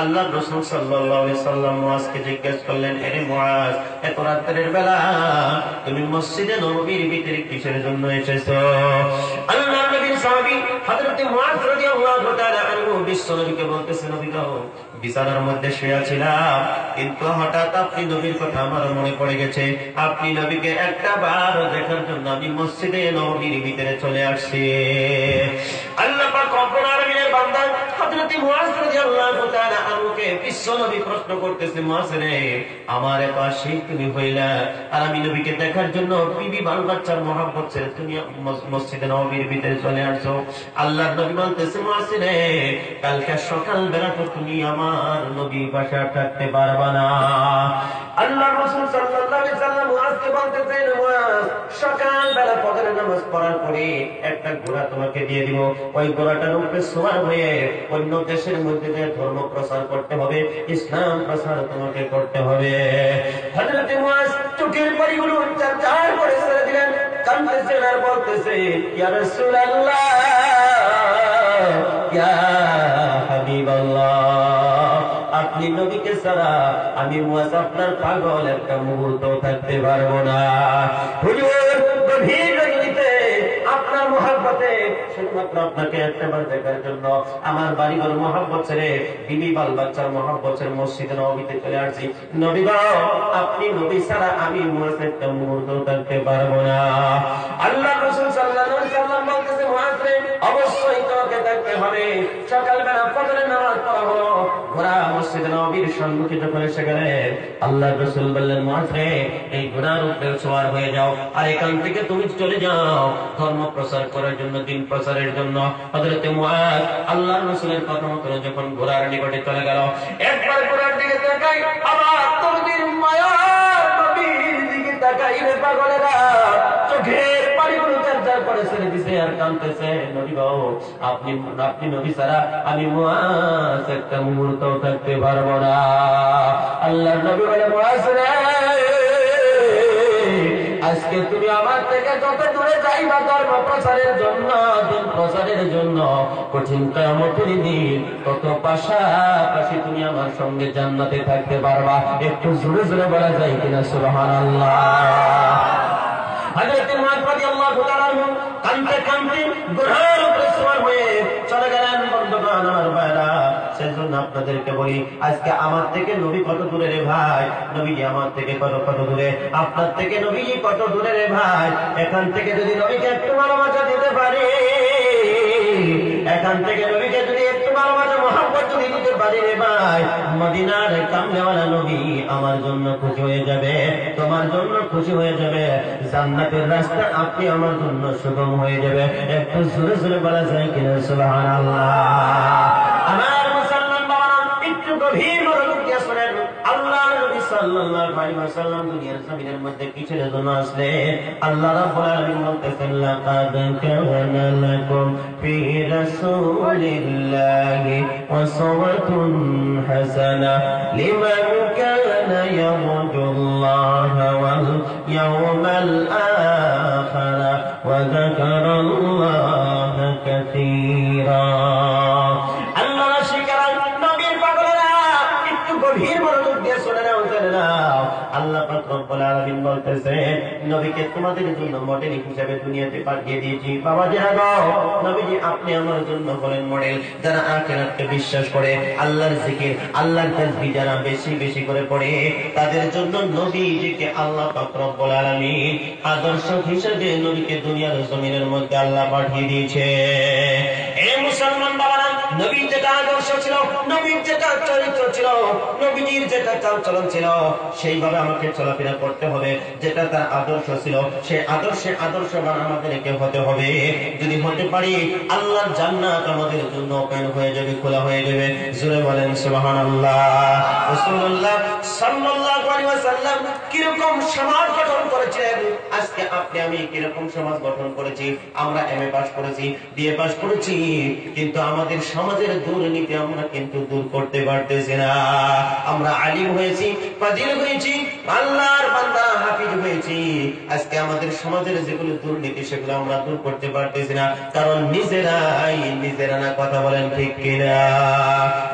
আল্লাহর রাসূল সাল্লাল্লাহু আলাইহি ওয়াসাল্লাম মুআজকে জিজ্ঞেস করলেন, আরে মুআজ এত রাতের বেলা তুমি মসজিদে নববীর ভিতরে কিসের জন্য এসেছো? আল্লাহর নবীর সাহাবী হযরত মুআজ রাদিয়াল্লাহু তাআলা আনহু বিশ্বনবীকে বলতেছে, নবী গো বিছানার মধ্যে শুয়ে ছিলাম, কিন্তু হঠাৎ আপনি নবীর কথা আমার মনে পড়ে গেছে। আপনি নবীকে একটা বার দেখার জন্য আমি মসজিদে নববীর ভিতরে চলে আসছি। আল্লাহ পাক রব্বুল আলামিনের বান্দা হযরত মুআজ রাদিয়াল্লাহু তাআলা আনহুকে বিশ্বনবী প্রশ্ন করতেছে, মুআজ রে, আমার পাশে তুমি হইলা আর আমি নবীকে দেখার জন্য বিবি বাল বাচ্চার মহব্বত ছেড়ে তুমি মসজিদে নববীর ভিতরে চলে আসছো। আল্লাহর নবী বলতেছে, মুআজ রে, কালকে সকাল বেলা তো তুমি আমার নবী বাসায় থাকতে পারবা না। আল্লাহ রাসূল সাল্লাল্লাহু আলাইহি সাল্লাম মুআজকে বলতেছেন, মুআজ, সকাল বেলা ফজরের নামাজ পড়ার পরে একটা ঘোড়া তোমাকে দিয়ে দিব, ওই ঘোড়াটার উপরে সওয়ার হয়ে অন্য দেশের মধ্যে যে ধর্ম প্রচার করতে হবে, ইসলাম প্রচার তোমাকে করতে হবে। হযরত মুআজ চোখের পানিগুলো চার করে ছেড়ে দিলেন, কাঁদতেছেন আর বলতেছেন, ইয়া রাসূলুল্লাহ, ইয়া হাবিবাল্লাহ, আপনি নবীকে ছাড়া আমি মুআজ আপনার পাগল একটা মুহূর্ত থাকতে পারবো না। হুজুর, গভীর রজনীতে আপনার মহব্বতে শুধুমাত্র আপনাকে একটাবার দেখার জন্য আমার বাড়িঘর মহব্বত ছেড়ে বিবি বাল বাচ্চার মহব্বত ছেড়ে মসজিদে নববীতে চলে আসছি। নবী গো, আপনি নবী ছাড়া আমি মুআজ একটা মুহূর্ত থাকতে পারবো না। আল্লাহ রাসূল সাল্লাল্লাহু আলাইহি সাল্লাম বলতেছে, মুআজ রে, অবশ্যই তোমাকে থাকতে হবে। সকালবেলা ফজরের নামাজ পড়া হলো, ঘোড়া মসজিদে নববীর সম্মুখে যখন এসে গেলেন, আল্লাহ রাসূল বললেন, মুআজ রে, এই ঘোড়ার উপরে সওয়ার হয়ে যাও আর এখান থেকে তুমি চলে যাও ধর্ম প্রচার করার জন্য, দিন প্রচারের জন্য। হযরত মুআজ আল্লাহর রাসূলের কথা মতো যখন ঘোড়ার নিকটে চলে গেল, একবার ঘোড়ার দিকে তাকাই, আবার নবীর মায়া, নবীর দিকে তাকাই রে পাগলেরা, চোখের পানিগুলো চার করে ছেড়ে দিছে আর কাঁদতেছে, নবী গো, আপনি নবী ছাড়া আমি মুআজ একটা মুহূর্ত থাকতে পারবো না। আল্লাহর নবী বলে, মুআজ রে, আজকে তুমি আমার থেকে যত দূরে যাইবা ধর্ম প্রচারের জন্য, দিন প্রচারের জন্য, কঠিন কিয়ামতের দিন তত পাশাপাশি তুমি আমার সঙ্গে জান্নাতে থাকতে পারবা। একটু জোরে জোরে বলা যায় কিনা সুবহানাল্লাহ। হযরত মুআজ রাদিয়াল্লাহু তাআলা কাঁদতে কাঁদতে ঘোড়ার উপরে সওয়ার হয়ে চলে গেলেন। বন্ধুগণ আমার ভাইরা, সেজন্য আপনাদেরকে বলি, আজকে আমার থেকে নবী কত দূরে রে ভাই, নবীজি আমার থেকে কত দূরে, আপনার থেকে নবীজি কত দূরে রে ভাই। এখান থেকে যদি নবীকে একটু ভালোবাসা দিতে পারি, এখান থেকে নবীকে যদি একটু ভালোবাসা মহব্বত যদি দিতে পারি রে ভাই, মদিনার কামলেওয়ালা নবী আমার জন্য খুশি হয়ে যাবে, তোমার জন্য খুশি হয়ে যাবে, জান্নাতের রাস্তা আপনি আমার জন্য সুগম হয়ে যাবে। একটু জোরে জোরে বলা যায় কিনা সুবহানাল্লাহ। আমার মুসলমান বাবারা, একটু গভীর মনোযোগ দিয়ে শুনেন। আল্লাহ নবী সাল্লাল্লাহু আলাইহি ওয়াসাল্লাম দুনিয়ার জমিনের মধ্যে কিসের জন্য আসলেন? আল্লাহ রাব্বুল আলামিন বলতেছেন, লাকাদ কানা লাকুম ফি রাসূলিল্লাহি উসওয়াতুন হাসানা লিমান কানা ইয়ারজুল্লাহা ওয়াল ইয়াওমাল আখির ওয়া যাকারাল্লাহা কাসীরা। আল্লাহ শিকার নবীর পাগলেরা, একটু গভীর মনোযোগ দিয়ে শুনে নাও, শুনে নাও। আল্লাহ পাক রব্বুল আলামিন বলতেছেন, নবীকে তোমাদের জন্য মডেল হিসেবে দুনিয়াতে পাঠিয়ে দিয়েছি। বাবা যারা নবীজি আপনি আমার জন্য বলেন মডেল। যারা আখিরাতকে বিশ্বাস করে, আল্লাহর জিকির, আল্লাহর তাসবিহ যারা বেশি বেশি করে পড়ে, তাদের জন্য নবীজিকে আল্লাহ পাক রব্বুল আলামিন আদর্শ হিসেবে নবীকে দুনিয়ার জমিনের মধ্যে আল্লাহ পাঠিয়ে দিয়েছে। এই মুসলমান বাবারা, নবীর যেটা আদর্শ ছিল, নবীর যেটা চরিত্র ছিল, নবীজির যেটা চালচলন ছিল, সেইভাবে আমাকে চলাফেরা করতে হবে। যেটা তার আদর্শ ছিল, সেই আদর্শবান আমাদেরকে হতে হবে। যদি হতে পারি, আল্লাহর জান্নাত আমাদের জন্য ওপেন হয়ে যাবে, খোলা হয়ে যাবে। জোরে বলেন সুবহানাল্লাহ। রাসূলুল্লাহ সাল্লাল্লাহু আলাইহি ওয়াসাল্লাম কিরকম সমাজ গঠন করেছিলেন, আজকে আপনি আমি কিরকম সমাজ গঠন করেছি। আমরা এমএ পাস করেছি, বিএ পাস করেছি, কিন্তু আমাদের সমাজের দুর্নীতি আমরা কিন্তু দূর করতে পারতেছি না। আমরা আলিম হয়েছি, ফাজিল হয়েছি, আল্লাহর বান্দা হাফিজ হয়েছি, আজকে আমাদের সমাজের যেগুলো দুর্নীতি সেগুলো আমরা দূর করতে পারতেছি না। কারণ নিজেরা না, কথা বলেন ঠিক কিনা?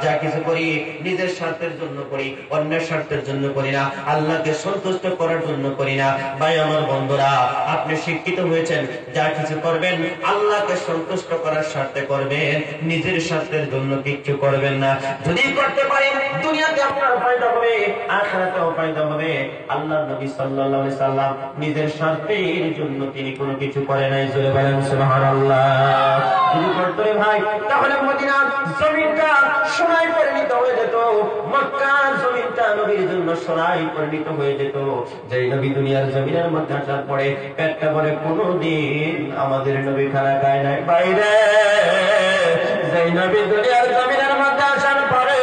যা কিছু করি নিজের স্বার্থের জন্য করি, অন্যের স্বার্থের জন্য করি না, আল্লাহকে সন্তুষ্ট করার জন্য করি না। ভাই আমার বন্ধুরা, আপনি শিক্ষিত হয়েছেন, যা কিছু করবেন আল্লাহকে সন্তুষ্ট করার স্বার্থে করবেন, নিজের স্বার্থের জন্য কিচ্ছু করবেন না। যদি করতে পারেন, দুনিয়াতে আপনার ফায়দা হবে, আখিরাতেও ফায়দা হবে। আল্লাহ নবী সাল্লাল্লাহু আলাইহি সাল্লাম নিজের স্বার্থের জন্য তিনি কোনো কিছু করে নাই। জোরে বলেন সুবহানাল্লাহ। যদি করতে ভাই, তাহলে মদিনা দুনিয়ার জমিনটা নবীর জন্য সোনায় পরিণত হয়ে যেত। যেই নবী দুনিয়ার জমিনের মধ্যে আসার পরে পেটটা পরে কোনদিন আমাদের নবী খানা খায় নাই বাইরে। যেই নবী দুনিয়ার জমিনের মধ্যে আসার পরে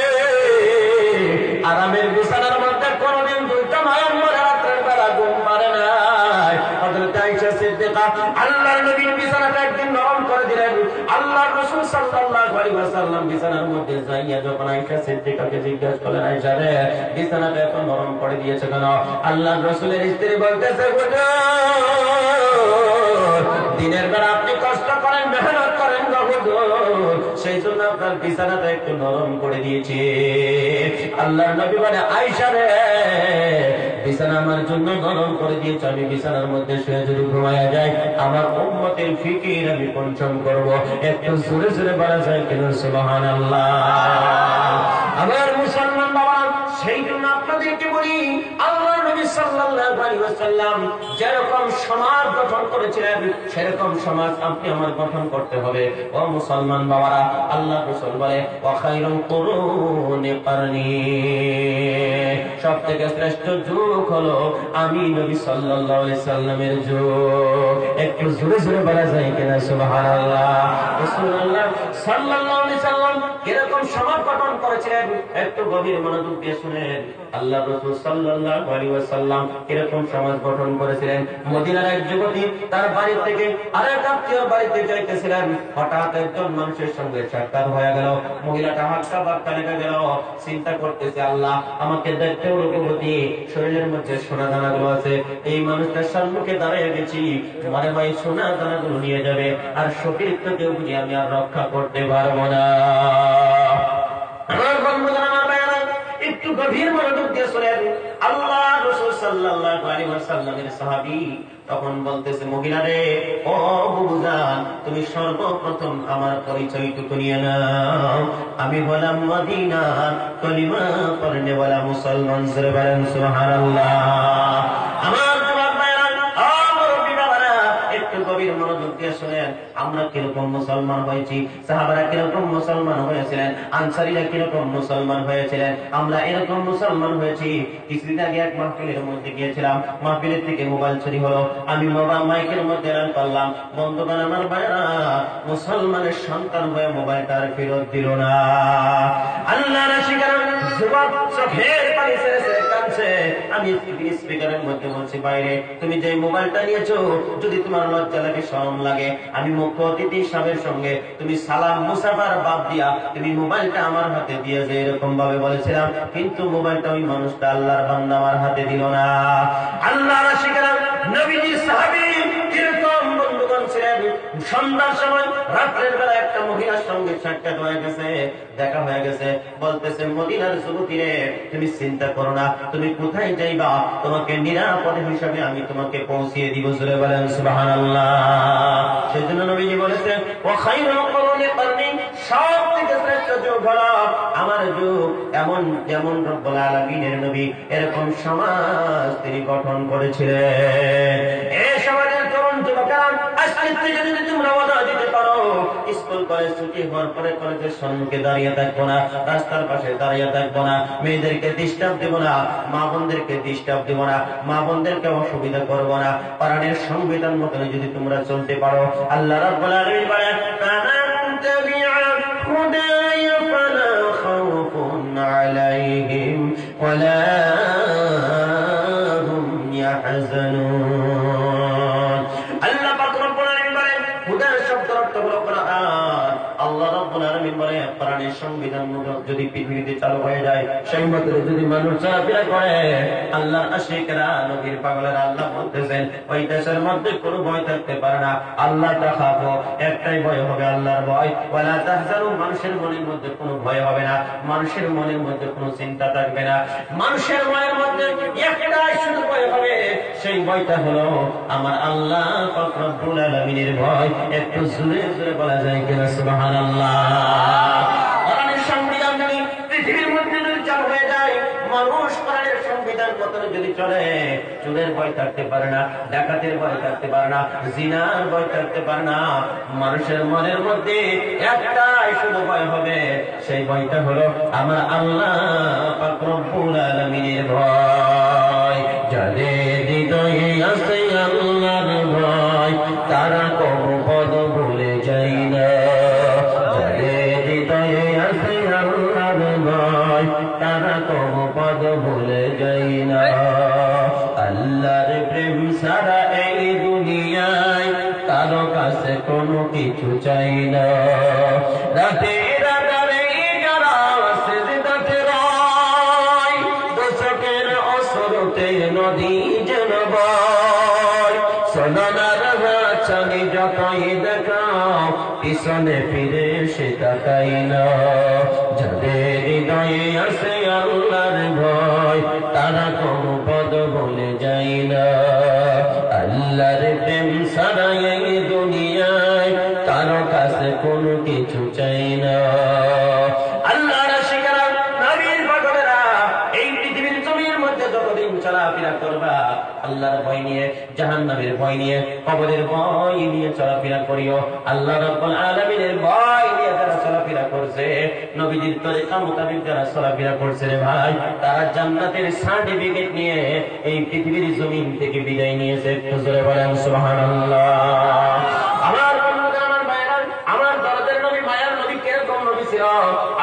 আরামের বিছানার মধ্যে কোনদিন দুইটা মায়ের মনে রাত্রের বেলা ঘুম পারে নাই। হযরত আয়েশা সিদ্দিকা আল্লাহর নবীর বিছানাটা একদিন নরম করে দিলেন। আল্লাহর রাসূল সাল্লাল্লাহু আলাইহি ওয়াসাল্লাম বিছানার মধ্যে যাইয়া যখন আয়েশা সিদ্দিকাকে জিজ্ঞাসা করলেন, আয়েশা রে বিছানাটা এত নরম করে দিয়েছে কেন? আল্লাহর রাসূলের স্ত্রী বলতেছে, দিনের বেলা আপনি কষ্ট করেন, মেহনত করেন সেই জন্য আপনার বিছানাটা একটু নরম করে দিয়েছে। আল্লাহর নবী বলে, আয়েশা রে বিছানা আমার জন্য নরম করে দিয়েছে, আমি বিছানার মধ্যে শুয়ে যদি ঘুমায়া যায় আমার উম্মতের ফিকির আমি পঞ্চম করব। একটু জোরে জোরে বলা যায় কেন সুবহানাল্লাহ। আমার মুসলমান বাবা, সেই জন্য আপনাদেরকে বলি আল্লাহর নবী সাল্লাল্লাহু আলাইহি ওয়াসাল্লাম যেরকম সমাজ গঠন করেছিলেন সেরকম সমাজ আপনি আমার গঠন করতে হবে। ও মুসলমান বাবারা, আল্লাহ রাসূল বলে ওয়া খায়রুল কুরুনি কারনি, সবথেকে শ্রেষ্ঠ যুগ হলো আমি নবী সাল্লাল্লাহু আলাইহি সাল্লামের যুগ। একটু জোরে জোরে বলা যায় কিনা সুবহানাল্লাহ। রাসূলুল্লাহ সাল্লাল্লাহু আলাইহি সাল্লাম কিরকম সমাজ গঠন করেছিলেন একটু গভীর মনোযোগ দিয়ে শুনেন। আল্লাহ রাসূল সাল্লাল্লাহু আলাইহি ওয়াসাল্লাম কিরকম সমাজ গঠন করেছিলেন। মদিনার এক যুবতী তার বাড়ি থেকে আরেক আত্মীয়র বাড়িতে যাইতেছিলেন, হঠাৎ একজন মানুষের সঙ্গে সাক্ষাৎ হয়ে গেল। মহিলাটা হাতটা বাক্কা লেগে গেল, চিন্তা করতেছে, আল্লাহ আমাকে দেখতে রূপবতী, শরীরের মধ্যে সোনা দানাগুলো আছে, এই মানুষটার সম্মুখে দাঁড়িয়ে গেছি, মানে ভাই সোনা দানাগুলো নিয়ে যাবে আর শফির থেকে বুঝি আমি আর রক্ষা করতে পারবো না। আমার বন্ধুগণ, আমার ভাইয়েরা, একটু গভীর মনোযোগ দিয়ে শুনেন। আল্লাহ রাসূল সাল্লাল্লাহু আলাইহি ওয়াসাল্লামের সাহাবী তখন বলতেছে, মহিলা রে, ও বুবুজান, তুমি সর্বপ্রথম আমার পরিচয়টুকু নিয়ে নাও। আমি হলাম মদিনার কলিমা পড়নেওয়ালা মুসলমান। জোরে বলেন সুবহানাল্লাহ। আমার গভীর মনোযোগ দিয়ে শুনেন, আমরা কিরকম মুসলমান হয়েছি, সাহাবারা কিরকম মুসলমান হয়েছিলেন, আনসারীরা কিরকম মুসলমান হয়েছিলেন, আমরা এরকম মুসলমান হয়েছি। কিছুদিন আগে এক মাহফিলের মধ্যে গিয়েছিলাম, মাহফিলের থেকে মোবাইল চুরি হলো, আমি মোবাইল মাইকের মধ্যে এলান করলাম, বন্ধুগণ আমার ভাইরা, মুসলমানের সন্তান হয়ে মোবাইলটা আর ফেরত দিল না। আল্লাহর শিকার যুবক চোখের পানি ছেড়ে ছেড়ে কাঁদছে। আমি স্পিকারের মধ্যে বলছি, বাইরে তুমি যে মোবাইলটা নিয়েছো, যদি তোমার লজ্জা লাগে, শরম লাগে, আমি মুখ্য অতিথি সাহেবের সঙ্গে তুমি সালাম মুসাফার বাদ দিয়া তুমি মোবাইলটা আমার হাতে দিয়ে যে এরকম ভাবে বলেছিলাম, কিন্তু মোবাইলটা ওই মানুষটা আল্লাহর বান্দা আমার হাতে দিল না। আল্লাহর শিকার নবীজি সাহাবী কিরকম বন্ধুগণ ছিলেন। সন্ধ্যার সময় রাত্রের বেলা একটা মহিলার সঙ্গে সাক্ষাৎ হয়ে গেছে, দেখা হয়ে গেছে, বলতেছে, মদিনার যুবতী রে, তুমি চিন্তা করো না, তুমি কোথায় যাইবা, তোমাকে নিরাপদ হিসাবে আমি তোমাকে পৌঁছিয়ে দিব। জোরে বলেন সুবহানাল্লাহ। সেজন্য নবীজি বলেছেন, ওয়া খায়রুল কুরুনি কারনি, সবথেকে শ্রেষ্ঠ যুগ হলো আমার যুগ। এমন যেমন রব্বুল আলামিনের নবী এরকম সমাজ তিনি গঠন করেছিলেন। এই সমাজের তরুণ যুবকেরা আজকে থেকে যদি তোমরা ওয়াদা দিতে পারো, স্কুল কলেজ ছুটি হওয়ার পরে কলেজের সম্মুখে দাঁড়িয়ে থাকবো না, রাস্তার পাশে দাঁড়িয়ে থাকবো না, মেয়েদেরকে ডিস্টার্ব দেবো না, মা বোনদেরকে ডিস্টার্ব দেবো না, মা বোনদেরকে অসুবিধা করবো না, কোরআনের সংবিধান মতন যদি তোমরা চলতে পারো, আল্লাহ রাব্বুল আলামিন বলেন, তাবিআ হুদায়া ফালা খাউফুন আলাইহিম ওয়ালা হুম ইয়াহজানুন। আল্লাহ পাক রব্বুল আলামিন বলেন, হুদার শব্দের অর্থ হলো কোরআন। আল্লাহ রাব্বুল আলামিন বলেন, কোরআনের সংবিধান যদি পৃথিবীতে চালু হয়ে যায়, সেই মতে যদি মানুষ চলাফেরা করে, আল্লাহর আশিকরা, নবীর পাগলেরা আল্লাহ বলতেছেন, ওই দেশের মধ্যে কোনো ভয় থাকতে পারে না। আল্লাহ তাখাফু, একটাই ভয় হবে, আল্লাহর ভয়। ওয়ালা তাহজানু, মানুষের মনের মধ্যে কোনো ভয় হবে না, মানুষের মনের মধ্যে কোনো চিন্তা থাকবে না, মানুষের মনের মধ্যে একটাই শুধু ভয় হবে, সেই ভয়টা হলো আমার আল্লাহ পাক রব্বুল আলামিনের ভয়। একটু জোরে জোরে বলা যায় কিনা সুবহানাল্লাহ। কোরআনের সংবিধান যদি পৃথিবীর মধ্যে যদি চালু হয়ে যায়, মানুষ কোরআনের সংবিধান মতন যদি চলে, চোরের ভয় থাকতে পারে না, ডাকাতের ভয় থাকতে পারে না, জিনার ভয় থাকতে পারে না। মানুষের মনের মধ্যে একটাই শুধু ভয় হবে, সেই ভয়টা হলো আমার আল্লাহ পাক রব্বুল আলামিনের ভয়। যাদের হৃদয়ে আছে আল্লাহর ভয়, তারা কবু পদ ভুলে যায় না। যাদের হৃদয়ে আছে আল্লাহর ভয়, তারা কবু পদ ভুলে যায় না। আল্লাহর প্রেম ছাড়া এই দুনিয়ায় কারো কাছে কোনো কিছু চাই না। রাতের আধারে যারা সিজদাতে রয়, দোজখের অসরতে নদী যেন বয়। সোনার হাতছানি যতই দেখাও, পিছনে ফিরে সে তাকাই না। যাদের হৃদয়ে আছে আল্লাহর ভয়, তারা কোনো পদ বলে যায় না। আল্লাহর প্রেম ছাড়া এই দুনিয়ায় কারো কাছে কোনো কিছু চাই না। আল্লাহর আশিকেরা, নবীর পাগলেরা, এই পৃথিবীর জমির মধ্যে যতদিন চলাফেরা করবা, আল্লাহর ভয় নিয়ে, জাহান্নামের ভয় নিয়ে, কবরের ভয় নিয়ে চলাফেরা করিও। আল্লাহ রাব্বুল আলামিনের ভয় নিয়ে যারা চলাফেরা করছে, নবীজির তরিকা মোতাবেক যারা চলাফেরা করছে রে ভাই, তারা জান্নাতের সার্টিফিকেট নিয়ে এই পৃথিবীর জমিন থেকে বিদায় নিয়েছে। একটু জোরে বলেন সুবহানাল্লাহ। আমার বন্ধুরা, আমার ভাইরা, আমার দরদের নবী, মায়ার নবী কিরকম নবী ছিল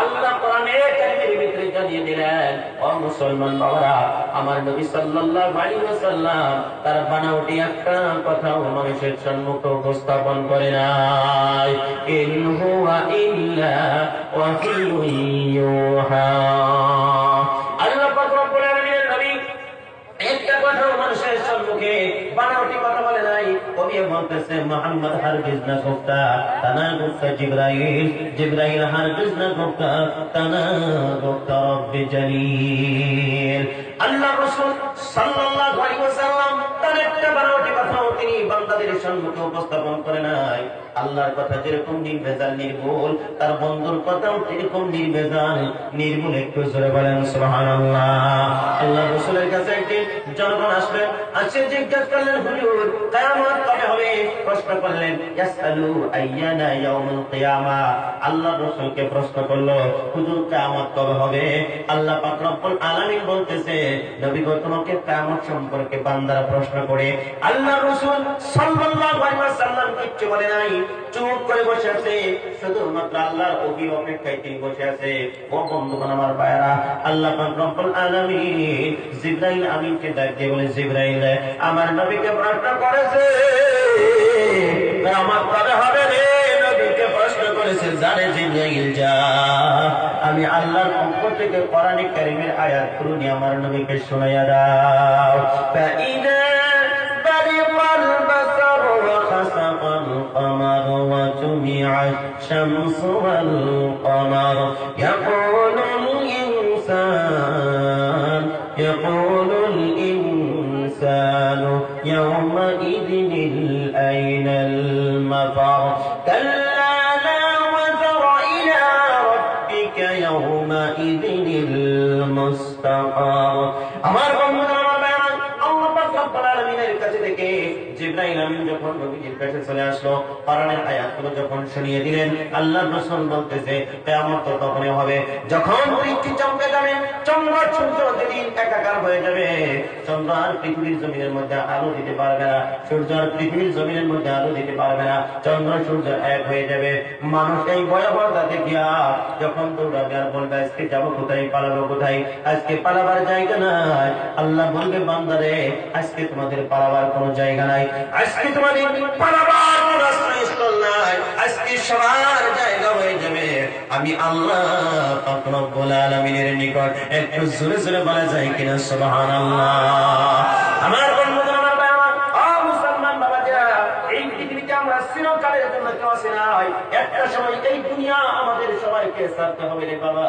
আল্লাহ কোরআনে কারীমের ভিতরে জানিয়ে দিলেন। ও মুসলমান বাবারা, আমার নবী সাল্লাল্লাহু আলাইহি ওয়াসাল্লাম তার বানাওটি একটা কথাও মানুষের সম্মুখে উপস্থাপন করে নাই। ইন হুয়া ইল্লা ওয়াহিয়ুন ইউহা। আল্লাহ পাক রব্বুল আলামিনের নবী একটা কথাও মানুষের সম্মুখে বানাওটি কথা বলে নাই। কবি বলতেছে, মুহাম্মদ হারগিজ না গুপ্তা তানা গুপ্তা জিবরাইল, জিবরাইল হারগিজ না গুপ্তা তানা গুপ্তা রব্বি জলিল। আল্লাহ রাসূল সাল্লাল্লাহু আলাইহি ওয়াসাল্লাম তার একটা বানাওটি কথাও তিনি বান্দাদের সম্মুখে উপস্থাপন করে নাই। আল্লাহর কথা যেরকম নির্ভেজাল নির্ভুল, তার বন্ধুর কথাও যেরকম নির্ভেজাল নির্ভুল। একটু জোরে বলেন সুবহানাল্লাহ। আল্লাহ রাসূলের কাছে একটি জনগণ আসলেন, আসে জিজ্ঞাসা করলেন, হুজুর কিয়ামত কবে হবে? প্রশ্ন করলেন, ইয়াসআলু আইয়ানা ইয়াউমুল কিয়ামা। আল্লাহ রাসূলকে প্রশ্ন করলো, হুজুর কিয়ামত কবে হবে? আল্লাহ পাক রব্বুল আলামিন বলতেছে, নবী গো, তোমাকে কিয়ামত সম্পর্কে বান্দারা প্রশ্ন করে, আল্লাহ রাসূল সাল্লাল্লাহু আলাইহি ওয়াসাল্লাম কিচ্ছু বলে নাই, চুপ করে বসে আছে, শুধুমাত্র আল্লাহর ওহীর অপেক্ষায় তিনি বসে আছে। ও বন্ধুগণ, আমার ভাইরা, আল্লাহ পাক রব্বুল আলামিন জিবরাইল আমিনকে ডাক দিয়ে বলে, জিবরাইল আমার নবীকে প্রশ্ন করেছে কিয়ামত কবে হবে রে? নবীকে প্রশ্ন করেছে, জানে জিবরাইল যা, আমি আল্লাহর পক্ষ থেকে কোরআনে কারীমের আয়াতগুলো নিয়ে আমার নবীকে শোনাইয়া দাও। ফাইদা বারিকাল বাসার ওয়া খাসাফাল কমার ওয়া জুমিআশ শামসু ওয়াল কমার ইয়াকুলুল ইনসানু ইয়াওমাইযিন আইনাল মাফার কাল্লা লা ওয়াজার ইলা রাব্বিকা ইয়াওমাইযিনিল মুস্তাকার। আমার বন্ধুরা, আমার ভাইরা, আল্লাহ পাক রব্বুল আলামিনের কাছে থেকে জিবরাইল আমিন যখন নবীজির কাছে চলে আসলো, কোরআনের আয়াতগুলো যখন শুনিয়ে দিলেন, আল্লাহর রাসূল বলতেছে, কিয়ামত তো তখনই হবে যখন পৃথিবী চমকে যাবে, চন্দ্র সূর্য যেদিন একাকার হয়ে যাবে, চন্দ্র আর পৃথিবীর জমিনের মধ্যে আলো দিতে পারবে না, সূর্য আর পৃথিবীর জমিনের মধ্যে আলো দিতে পারবে না, চন্দ্র সূর্য এক হয়ে যাবে। মানুষ এই ভয়াবহতা দেখিয়া যখন দৌড়াবে আর বলবে, আজকে যাবো কোথায়, পালাবো কোথায়, আজকে পালাবার জায়গা নাই। আল্লাহ বলবে, বান্দারে, আজকে তোমাদের পালাবার কোনো জায়গা নাই, আজকে তোমাদের পালাবার কোনো আশ্রয়স্থল নাই, আজকে সবার জায়গা হয়ে যাবে আমি আল্লাহ পাক রব্বুল আলামিনের নিকট। একটু জোরে জোরে বলা যায় কিনা সুবহানাল্লাহ। আমার বন্ধুরা, আমার ভাইরা, ও মুসলমান বাবাজিরা, এই পৃথিবীতে আমরা চিরকালের জন্য কেউ আসি নাই। একটা সময় এই দুনিয়া আমাদের সবাইকে ছাড়তে হবে রে বাবা,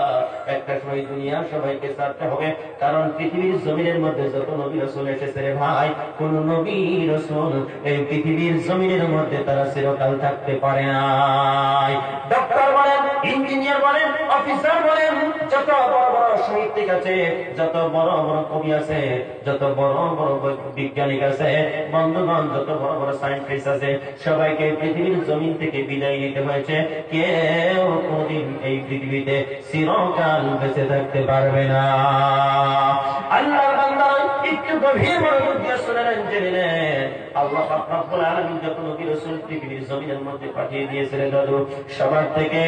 একটা সময় দুনিয়া সবাইকে ছাড়তে হবে। কারণ পৃথিবীর জমিনের মধ্যে যত নবী রাসূল এসেছে রে ভাই, কোন নবী রাসূল এই পৃথিবীর জমিনের মধ্যে তারা চিরকাল থাকতে পারে নাই। ডক্টর বলেন, ইঞ্জিনিয়ার বলেন, অফিসার বলেন, যত বড় বড় সাহিত্যিক আছে, যত বড় বড় কবি আছে, যত বড় বড় বিজ্ঞানিক আছে, বন্ধুগণ, যত বড় বড় সায়েন্টিস্ট আছে, সবাইকে পৃথিবীর জমিন থেকে বিদায় নিতে হয়েছে। কেউ কোনদিন এই পৃথিবীতে চিরকাল বেঁচে থাকতে পারবে না। আল্লাহর বান্দা একটু গভীর মনোযোগ দিয়ে শুনেন, জেনে নেন, আল্লাহ পাক রব্বুল আলামিন যত নবী রাসূল পৃথিবীর জমিনের মধ্যে পাঠিয়ে দিয়েছিলেন, দাদু সবার থেকে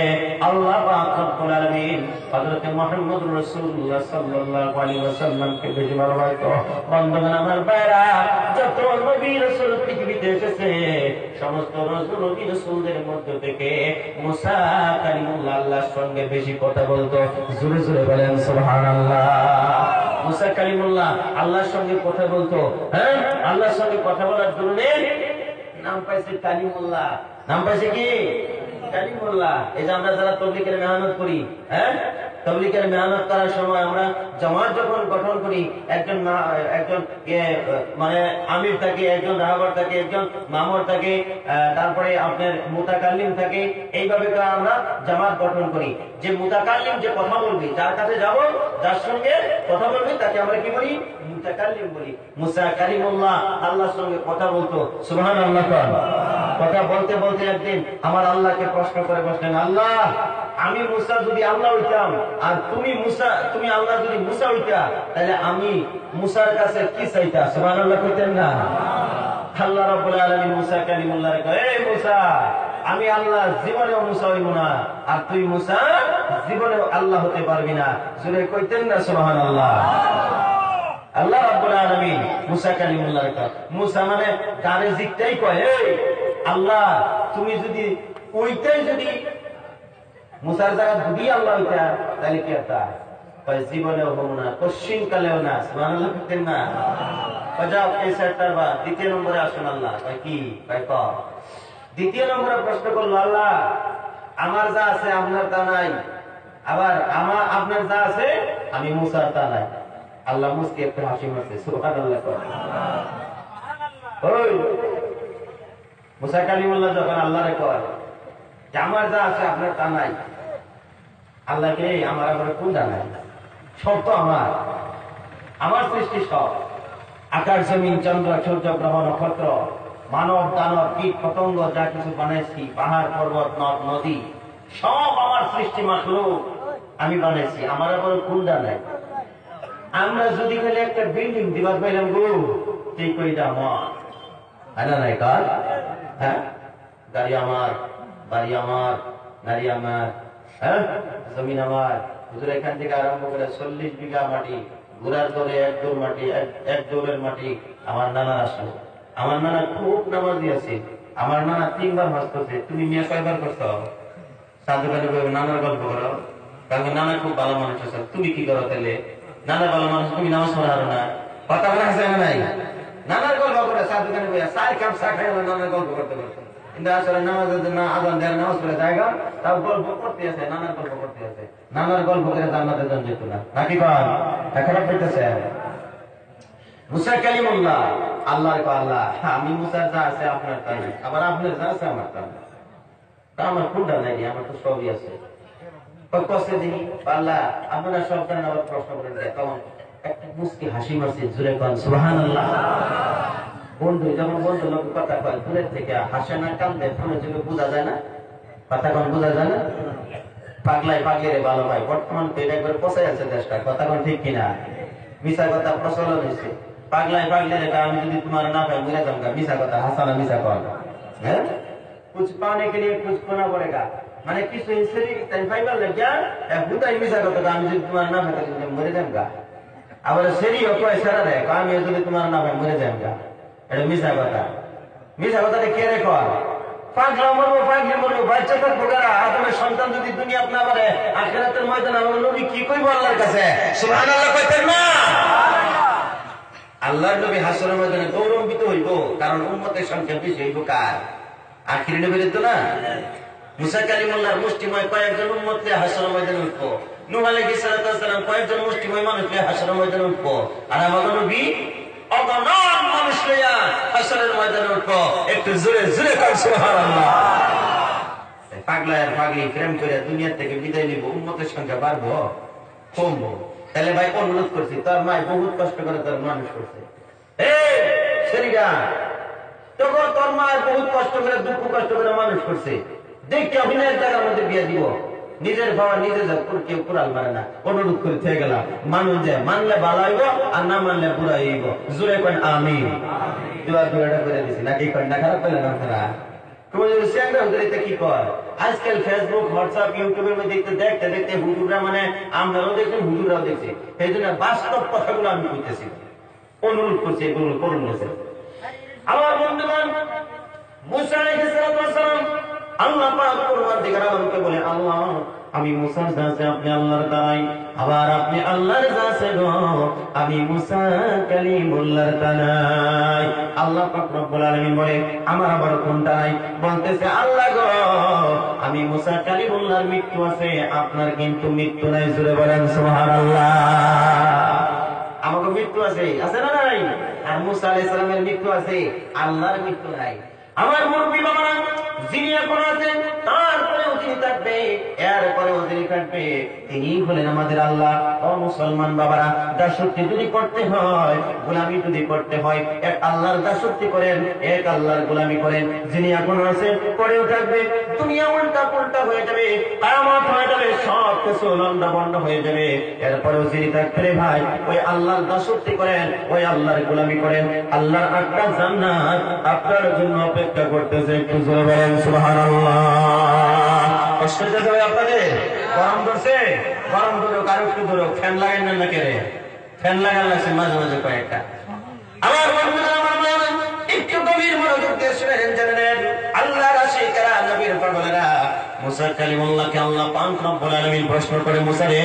আল্লাহ পাক রব্বুল আলামিন হযরত মুহাম্মদ রাসূলুল্লাহ সাল্লাল্লাহু আলাইহি ওয়াসাল্লামকে বেশি ভালোবাসতো। বন্ধুগণ আমার ভাইরা, যত নবী রাসূল পৃথিবীতে এসেছে, সমস্ত নবী রাসূলদের মধ্যে থেকে মুসা কালিমুল্লাহ আল্লাহর সঙ্গে বেশি কথা বলতো। জোরে জোরে বলেন সুবহানাল্লাহ। মুসা কালিমুল্লাহ আল্লাহর সঙ্গে কথা বলতো। হ্যাঁ, আল্লাহর সঙ্গে কথা বলার জন্য নাম পাইছে কালিমুল্লাহ। নাম পাইছে কি? কালিমুল্লাহ। এই যে আমরা যারা তাবলীগের মেহনত করি, হ্যাঁ, তাবলীগের মেহনত করার সময় আমরা জামাত যখন গঠন করি, একজন মানে আমির থাকে, একজন রাহবার থাকে, একজন মামুর থাকে, তারপরে আপনার মুতাকাল্লিম থাকে। এইভাবে আমরা জামাত গঠন করি। যে মুতাকাল্লিম, যে কথা বলবি, যার কাছে যাব, যার সঙ্গে কথা বলবি, তাকে আমরা কি বলি? মুতাকাল্লিম বলি। মুসা কালিমুল্লাহ আল্লাহর সঙ্গে কথা বলতো। সুবহানাল্লাহ। কথা বলতে বলতে একদিন আমার আল্লাহকে প্রশ্ন করে বসলেন, আল্লাহ, আমি মুসা যদি আল্লাহ হইতাম, আর তুমি আল্লাহ যদি মুসা হইতা, তাহলে আমি মুসার কাছে কি চাইতা? সুবহানাল্লাহ কইতেন না? আল্লাহ রাব্বুল আলামিন মুসা কালিমুল্লাহকে কয়, এই মুসা, আমি আল্লাহ জীবনেও মুসা হইব না, আর তুই মুসা জীবনেও আল্লাহ হতে পারবি না। জোরে কইতেন না সুবহানাল্লাহ? আল্লাহ রাব্বুল আলামিন মুসা কালিমুল্লাহকে কয়, মুসা মানে গানে জিততেই কয়, এই আল্লাহ, তুমি যদি ওইটাই যদি মুসার জায়গা যদি আল্লাহ হইতা, তাহলে কি হতা? জীবনেও হবো না, পশ্চিম কালেও না। সুবহানাল্লাহ করতেন না? যাও এই সেক্টর বা দ্বিতীয় নম্বরে আসুন। আল্লাহ কি দ্বিতীয় নম্বরে প্রশ্ন করলো, আল্লাহ, আমার যা আছে আপনার তা নাই, আবার আপনার যা আছে আমি মুসার তা নাই। আল্লাহ মুসকে একটু হাসি মারছে। সুবহানাল্লাহ। ওই মুসা কালিমুল্লাহ যখন আল্লাহরে কয় যে আমার যা আছে আপনার তা নাই, আল্লাহকে আমার কোনটা নাই? সব তো আমার সৃষ্টি সব। আকাশ, জমিন, চন্দ্র, সূর্য, গ্রহ, নক্ষত্র, মানব, দানব, কীট, পতঙ্গ, যা কিছু বানাইছি, পাহাড়, পর্বত, নদ, নদী, সব আমার সৃষ্টি মাখলুক, আমি বানাইছি। আমার আবার কোনটা নাই? আমরা যদি খালি একটা বিল্ডিং দিবার পাইলাম গো, ঠিক করে আমার আনা নাই কার? হ্যাঁ, গাড়ি আমার, বাড়ি আমার, নারী আমার, হ্যাঁ, জমিন আমার। হুজুর এখান থেকে আরম্ভ করে 40 বিঘা মাটি, ঘোড়ার দৌড়ে এক দৌড় মাটি, এক দৌড়ের মাটি আমার নানার আসলো। আমার নানা খুব নামাজি আছে। আমার নানা 3 বার হজ করছে। তুমি মিয়া কয়বার করছো? সাধু নানার গল্প করো, কারণ নানা খুব ভালো মানুষ আছে। তুমি কি করো তাহলে? নানা ভালো মানুষ, তুমি নামাজ পড়া হারো না? কথা বলা আছে না নাই? নানার গল্প করে সাধু কানে বইয়া সাই কাপ চা খাই নানার গল্প করতে করতে, কিন্তু আসলে নামাজের জন্য আজান দেয়, নামাজ পড়ে জায়গা তাও গল্প করতে আছে, নানার গল্প করতে আছে। নানার গল্প করে জান্নাতের জন্য যেত না, নাকি কন? এখন পেতেছে মুসা কালিমুল্লাহ আল্লাহর কয়, আল্লাহ, আমি মুসার যা আছে আপনার তাই, আবার আপনার যা আছে আমার তা নাই। তা আমার কোনটা নাই? আমার তো সবই আছে। কষ্ট দেখি আল্লাহ, আপনারা সব জানেন, আবার প্রশ্ন করেন তখন একটা মুস্কি হাসি মারছে। জোরে কন সুবহানাল্লাহ। বন্ধু যখন বন্ধু লোক কথা কয়, দূরের থেকে হাসে না, কান্দে, ফোনের যুগে বোঝা যায় না, কথা কন বোঝা যায় না। পাগলাই পাগলের ভালো ভাই, বর্তমান তো এটা একবার পচাই আছে দেশটা, কথা কন ঠিক কিনা? মিশা কথা প্রচলন হয়েছে। পাগলাই পাগলের আমি যদি তোমার না পাই বুঝে যাবো, মিশা কথা, হাসানা মিশা কন। হ্যাঁ, कुछ पाने के लिए कुछ खोना पड़ेगा, মানে কিছু ফাইবার লাগিয়া হুদাই মিশা কথা, আমি যদি তোমার না পাই মরে যাবো। আবার সেরিও কয় সারা দেয়, আমি যদি তোমার না পাই মরে যাবো। এটা মিশা কথা। মিশা কথাটা কে রে কয়? পাগলা মরবো, পাগলি মরবো, বাচ্চা থাকবো কারা? আদমের সন্তান যদি দুনিয়া না পারে, আখিরাতের ময়দানে আমার নবী কি কইব আল্লাহর কাছে? সুবহানাল্লাহ কইতেন না? আল্লাহর নবী হাসরের ময়দানে গৌরবান্বিত হইব, কারণ উম্মতের সংখ্যা বেশি হইব কার? আখিরি নবীর তো না। মুসা কালিমুল্লাহর মুষ্টিময় কয়েকজন উম্মতকে হাসরের ময়দানে উঠবো। নূহ আলাইহিস সালাম কয়েকজন মুষ্টিময় মানুষকে হাসরের ময়দানে উঠবো। আর আমাদের নবী অগণন মানুষ লইয়া হাসরের ময়দানে উঠবো। একটু জোরে জোরে কর সুবহানাল্লাহ।
পাগলা আর পাগলি প্রেম করে দুনিয়া থেকে বিদায় নিব, উন্মতের সংখ্যা বাড়বো কমবো? তাহলে ভাই অনুরোধ করছি, তোর মায় বহুত কষ্ট করে তোর মানুষ করছে, তখন তোর মায় বহুত কষ্ট করে দুঃখ কষ্ট করে মানুষ করছে, দেখি অভিনয়ের জায়গার মধ্যে বিয়ে দিব, নিজের বাবা নিজে যা কেউ কুড়াল মারে না। অনুরোধ করে থেকে গেলাম, মানুষ যে মানলে ভালো হইব আর না মানলে বুড়া হইব। জোরে করেন আমিন। দুয়াটা করে দিছি নাকি করেন না? খারাপ পেলেন আপনারা? কি কর আজকাল ফেসবুক হোয়াটসঅ্যাপ ইউটিউবের মধ্যে দেখতে দেখতে হুজুররা, মানে আমরাও দেখছেন হুজুররাও দেখছি, সেই জন্য বাস্তব কথাগুলো আমি বলতেছি, অনুরোধ করছি এগুলো করুন। আমার বন্ধুগণ, মুসা আলাইহিস সালাম আল্লাহ পাক পরওয়ারদিগার আলমকে বলে, আল্লাহ আমি মুসার কাছে আপনি আল্লাহর তাই, আবার আপনি আল্লাহর কাছে গো আমি মুসা কালিমুল্লাহর তাই। আল্লাহ পাক রব্বুল আলামিন বলে, আমার আবার কোনটা নাই? বলতেছে আল্লাহ গো আমি মুসা কালিমুল্লাহর মৃত্যু আছে, আপনার কিন্তু মৃত্যু নাই। জোরে বলেন সুবহানাল্লাহ। আমাকে মৃত্যু আছে, আছে না নাই? আর মুসা আলাইহিস সালামের মৃত্যু আছে, আল্লাহর মৃত্যু নাই। আমার মুরব্বী বাবারা, যিনি এখন আছেন তারপরেও তিনি থাকবে, এরপরেও তিনি থাকবে, তিনি হলেন আমাদের আল্লাহ। ও মুসলমান বাবারা, দাসত্ব যদি করতে হয়, গোলামি যদি করতে হয়, এক আল্লাহর দাসত্ব করেন, এক আল্লাহর গোলামি করেন। যিনি এখন আছেন পরেও থাকবে, দুনিয়া উল্টা পুল্টা হয়ে যাবে, কিয়ামত হয়ে যাবে, সব কিছু লন্ডা বন্ড হয়ে যাবে, এরপরেও যিনি থাকতে ভাই ওই আল্লাহর দাসত্ব করেন, ওই আল্লাহর গোলামি করেন, আল্লাহর একটা জান্নাত আপনার জন্য অপেক্ষা করতেছে। একটু জোরে বলেন সুবহানাল্লাহ। কষ্ট হচ্ছে ভাই আপনাদের? গরম ধরছে? গরম ধরো, কারো একটু ধরো, ফ্যান লাগাই না কে রে? ফ্যান লাগান লাগছে মাঝে মাঝে কয়েকটা। আমার বন্ধুরা, আমার মা একটু গভীর মনোযোগ দিয়ে শুনেন, জানেন আল্লাহর আশিকেরা, নবীর পাগলেরা, মুসা কালিমুল্লাহকে আল্লাহ পাক রব্বুল আলামিন প্রশ্ন করে, মুসা রে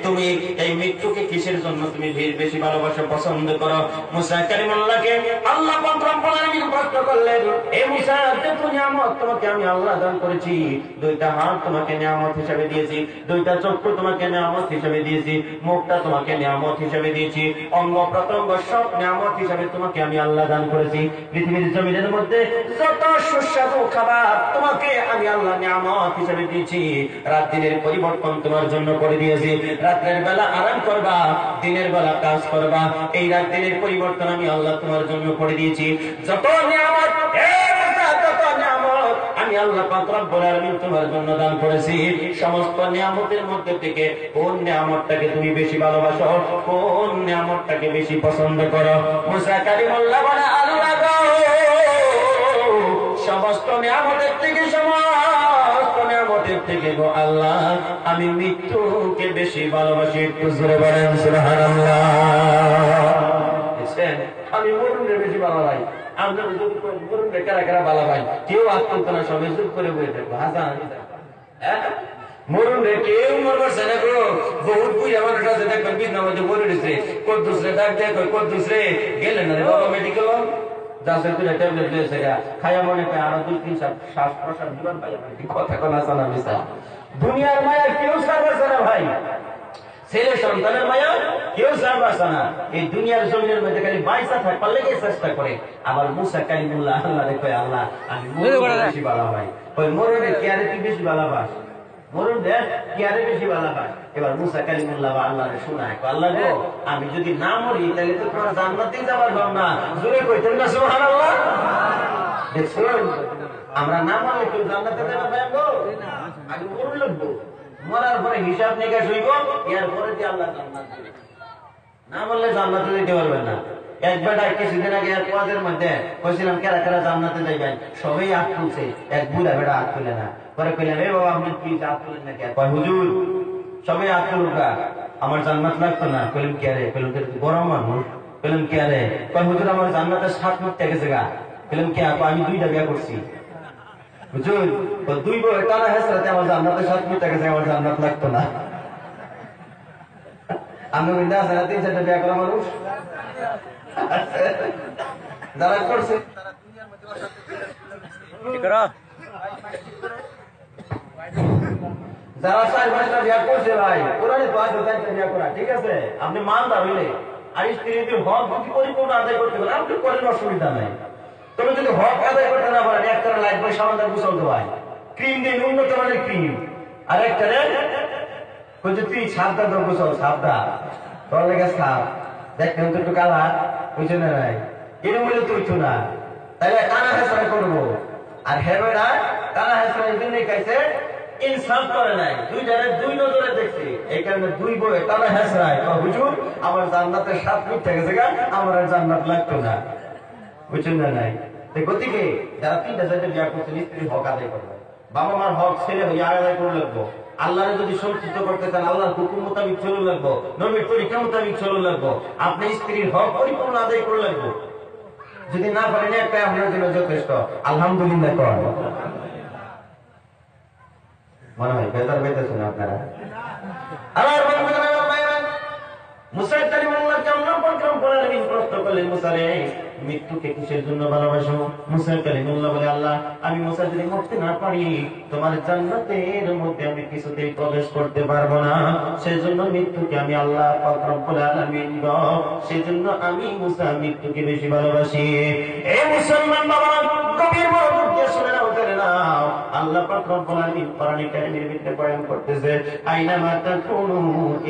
তুমি এই মৃত্যুকে কিসের জন্য তুমি বেশি ভালোবাসো, পছন্দ করো? মুসা কালিমুল্লাহকে আল্লাহ পাক রব্বুল আলামিন প্রশ্ন করলেন, এ মুসা, যত নিয়ামত তোমাকে আমি আল্লাহ দান করেছি, দুইটা হাত তোমাকে নিয়ামত হিসেবে দিয়েছি, দুইটা চক্ষু তোমাকে নিয়ামত হিসেবে দিয়েছি, মুখটা তোমাকে নিয়ামত হিসেবে দিয়েছি, অঙ্গ প্রত্যঙ্গ সব নিয়ামত হিসেবে তোমাকে আমি আল্লাহ দান করেছি। পৃথিবীর জমিনের মধ্যে যত সুস্বাদু খাবার তোমাকে আমি আল্লাহ নিয়ামত হিসেবে দিয়েছি। রাত দিনের পরিবর্তন তোমার জন্য করে দিয়েছি, রাতের বেলা আরাম করবা, দিনের বেলা কাজ করবা, এই রাত দিনের পরিবর্তন আমি আল্লাহ তোমার জন্য করে দিয়েছি। যত নিয়ামত, যত নিয়ামত আমি আল্লাহ পাক রব্বুল আলামিন তোমার জন্য দান করেছি, সমস্ত নিয়ামতের মধ্যে থেকে কোন নিয়ামতটাকে তুমি বেশি ভালোবাসো, কোন নিয়ামতটাকে বেশি পছন্দ করো? মুসা কালিমুল্লাহ বলে, আল্লাহ গো সমস্ত নিয়ামতের থেকে, সমস্ত নিয়ামতের থেকে গো আল্লাহ আমি মৃত্যুকে বেশি ভালোবাসি। একটু জোরে বলেন সুবহানাল্লাহ। আমি মরণকে বেশি ভালো ভাই, আমরা মরণকে কারা কারা ভালো ভাই? কেউ আত্মন্ত না, সবাই চুপ করে বসে থাকবো। হাসান মরণ রে কেউ মরবার না গো, বহুত বুঝা মানুষ আছে দেখবেন বিছনা মধ্যে মরে দিচ্ছে, কদ্দুস রে ডাক দেয়, কদ্দুস রে গেলেন না রে বাবা মেডিকেল, দাসের করে ট্যাবলেট দিয়েছে গা, খাইয়া মনে পায় আরো 2-3 শ্বাস প্রশ্বাস জীবন পাই। কথা কোনা জানা মিশা, দুনিয়ার মায়া কেউ সারবাছে না ভাই, ছেলে সন্তানের মায়া কেউ সারবাছে না। এই দুনিয়ার জমিনের মধ্যে খালি বাইসা থাকবার লেগে চেষ্টা করে। আবার মুসা কালিমুল্লাহ আল্লাহ রে, আল্লাহ আমি বেশি ভালো ভাই, ওই মরণের কেয়ারে তুই বেশি ভালোবাস, মরণ দেখ কেয়ারে বেশি ভালোবাস। এবার মুসা কালিমুল্লাহ আল্লাহরে শোনায়, আল্লাহ গো আমি যদি না মরি তাহলে তো তোমার জান্নাতেই যাবার পাব না। জোরে কইতেন না সুবহানাল্লাহ? দেখছো আমরা না মরলে কেউ জান্নাতে যাবে না গো, আগে মরণ লাগবো, মরার পরে হিসাব নিকাশ হইব, এরপরে যে আল্লাহ জান্নাত দিবে, না মরলে জান্নাতে যেতে পারবেন না। একবার কিছুদিন আগে এক ওয়াজের মধ্যে কইছিলাম কারা কারা জান্নাতে যাইবেন, সবাই হাত তুলছে, এক বুড়া বেড়া হাত তুলে না। পরে কইলাম, এ বাবা আপনি কি হাত তুলেন না কেন? কয় হুজুর সবাই হাত তুলুকা, আমার জান্নাত লাগতো না। কইলাম কে রে? কইলাম গরম মানুষ। কইলাম কে রে? কয় হুজুর আমার জান্নাতের 7 মুখ গেছে গা। কইলাম কে? আমি 2টা বিয়া করছি হুজুর, 2 বউ টানা হেসরাতে আমার জান্নাতের 7 মুখ গেছে, আমার জান্নাত লাগতো না। আমি বলি না, 3-4টা বিয়া করা মানুষ যারা করছে যারা 4-5টা বিয়া করছে ভাই, ওরা বিয়া করা ঠিক আছে, আপনি মানদার হইলে আর স্ত্রীর হক যদি পরিপূর্ণ আদায় করতে পারেন আপনি করেন, অসুবিধা নাই। তবে যদি হক আদায় করতে না পারেন, একটা লাইফ বই সমাধান গুছালতে হয়, ক্রিম দিয়ে উন্নত মানের ক্রিম, আর একটা রে বলছে তুই সাবধান তো গোসল সাবধান তোর লেগে সাপ দেখতেন তো একটু কালা বুঝে না নাই এরকম বলে তুই তো না তাহলে কানা হেসরা করবো। আর হেবেরা কানা হেসরা এই জন্যই খাইছে ইনসাফ করে নাই, দুই নজরে দেখছি, এই কারণে দুই বই কানা হেসরায় হুজুর আমার জান্নাতের সাপ মিথ্যা গেছে গা, আমার আর জান্নাত লাগতো না, বুঝছেন না নাই। গতিকে যারা 3টা 4টা বিয়া করছেন স্ত্রীর হক আদায় করবে, বাবা মার হক ছেলে হইয়া আদায় করে লাগবো। আল্লাহরে যদি সন্তুষ্ট করতে চান আল্লাহর হুকুম মোতাবিক চলে লাগবো, নবীর তরিকা মোতাবিক চলে লাগবো, আপনি স্ত্রীর হক পরিপূর্ণ আদায় করে লাগবো। যদি না পারেন একটা আপনার জন্য যথেষ্ট, আলহামদুলিল্লাহ করেন। মনে হয় বেতার পেতেছেন আপনারা। মুসা কালিমুল্লাহকে আল্লাহ পাক রব্বুল আলামিন প্রশ্ন করলেন, মুসা রে মৃত্যুকে কিসের জন্য ভালোবাসো? মুসা কালিমুল্লাহ বলে, আল্লাহ আমি মুসা যদি মরতে না পারি তোমার জান্নাতের মধ্যে আমি কিছুতেই প্রবেশ করতে পারবো না, সেজন্য মৃত্যুকে আমি আল্লাহ পাক রব্বুল আলামিন সেজন্য আমি মুসা মৃত্যুকে বেশি ভালোবাসি। এই মুসলমান বাবা গভীর মনোযোগ দিয়ে শুনে নাও, জেনে নাও, আল্লাহ পাক রব্বুল আলামিন কোরআন কারীমের ভিতরে বয়ান করতেছে, আইনামা তাকুনু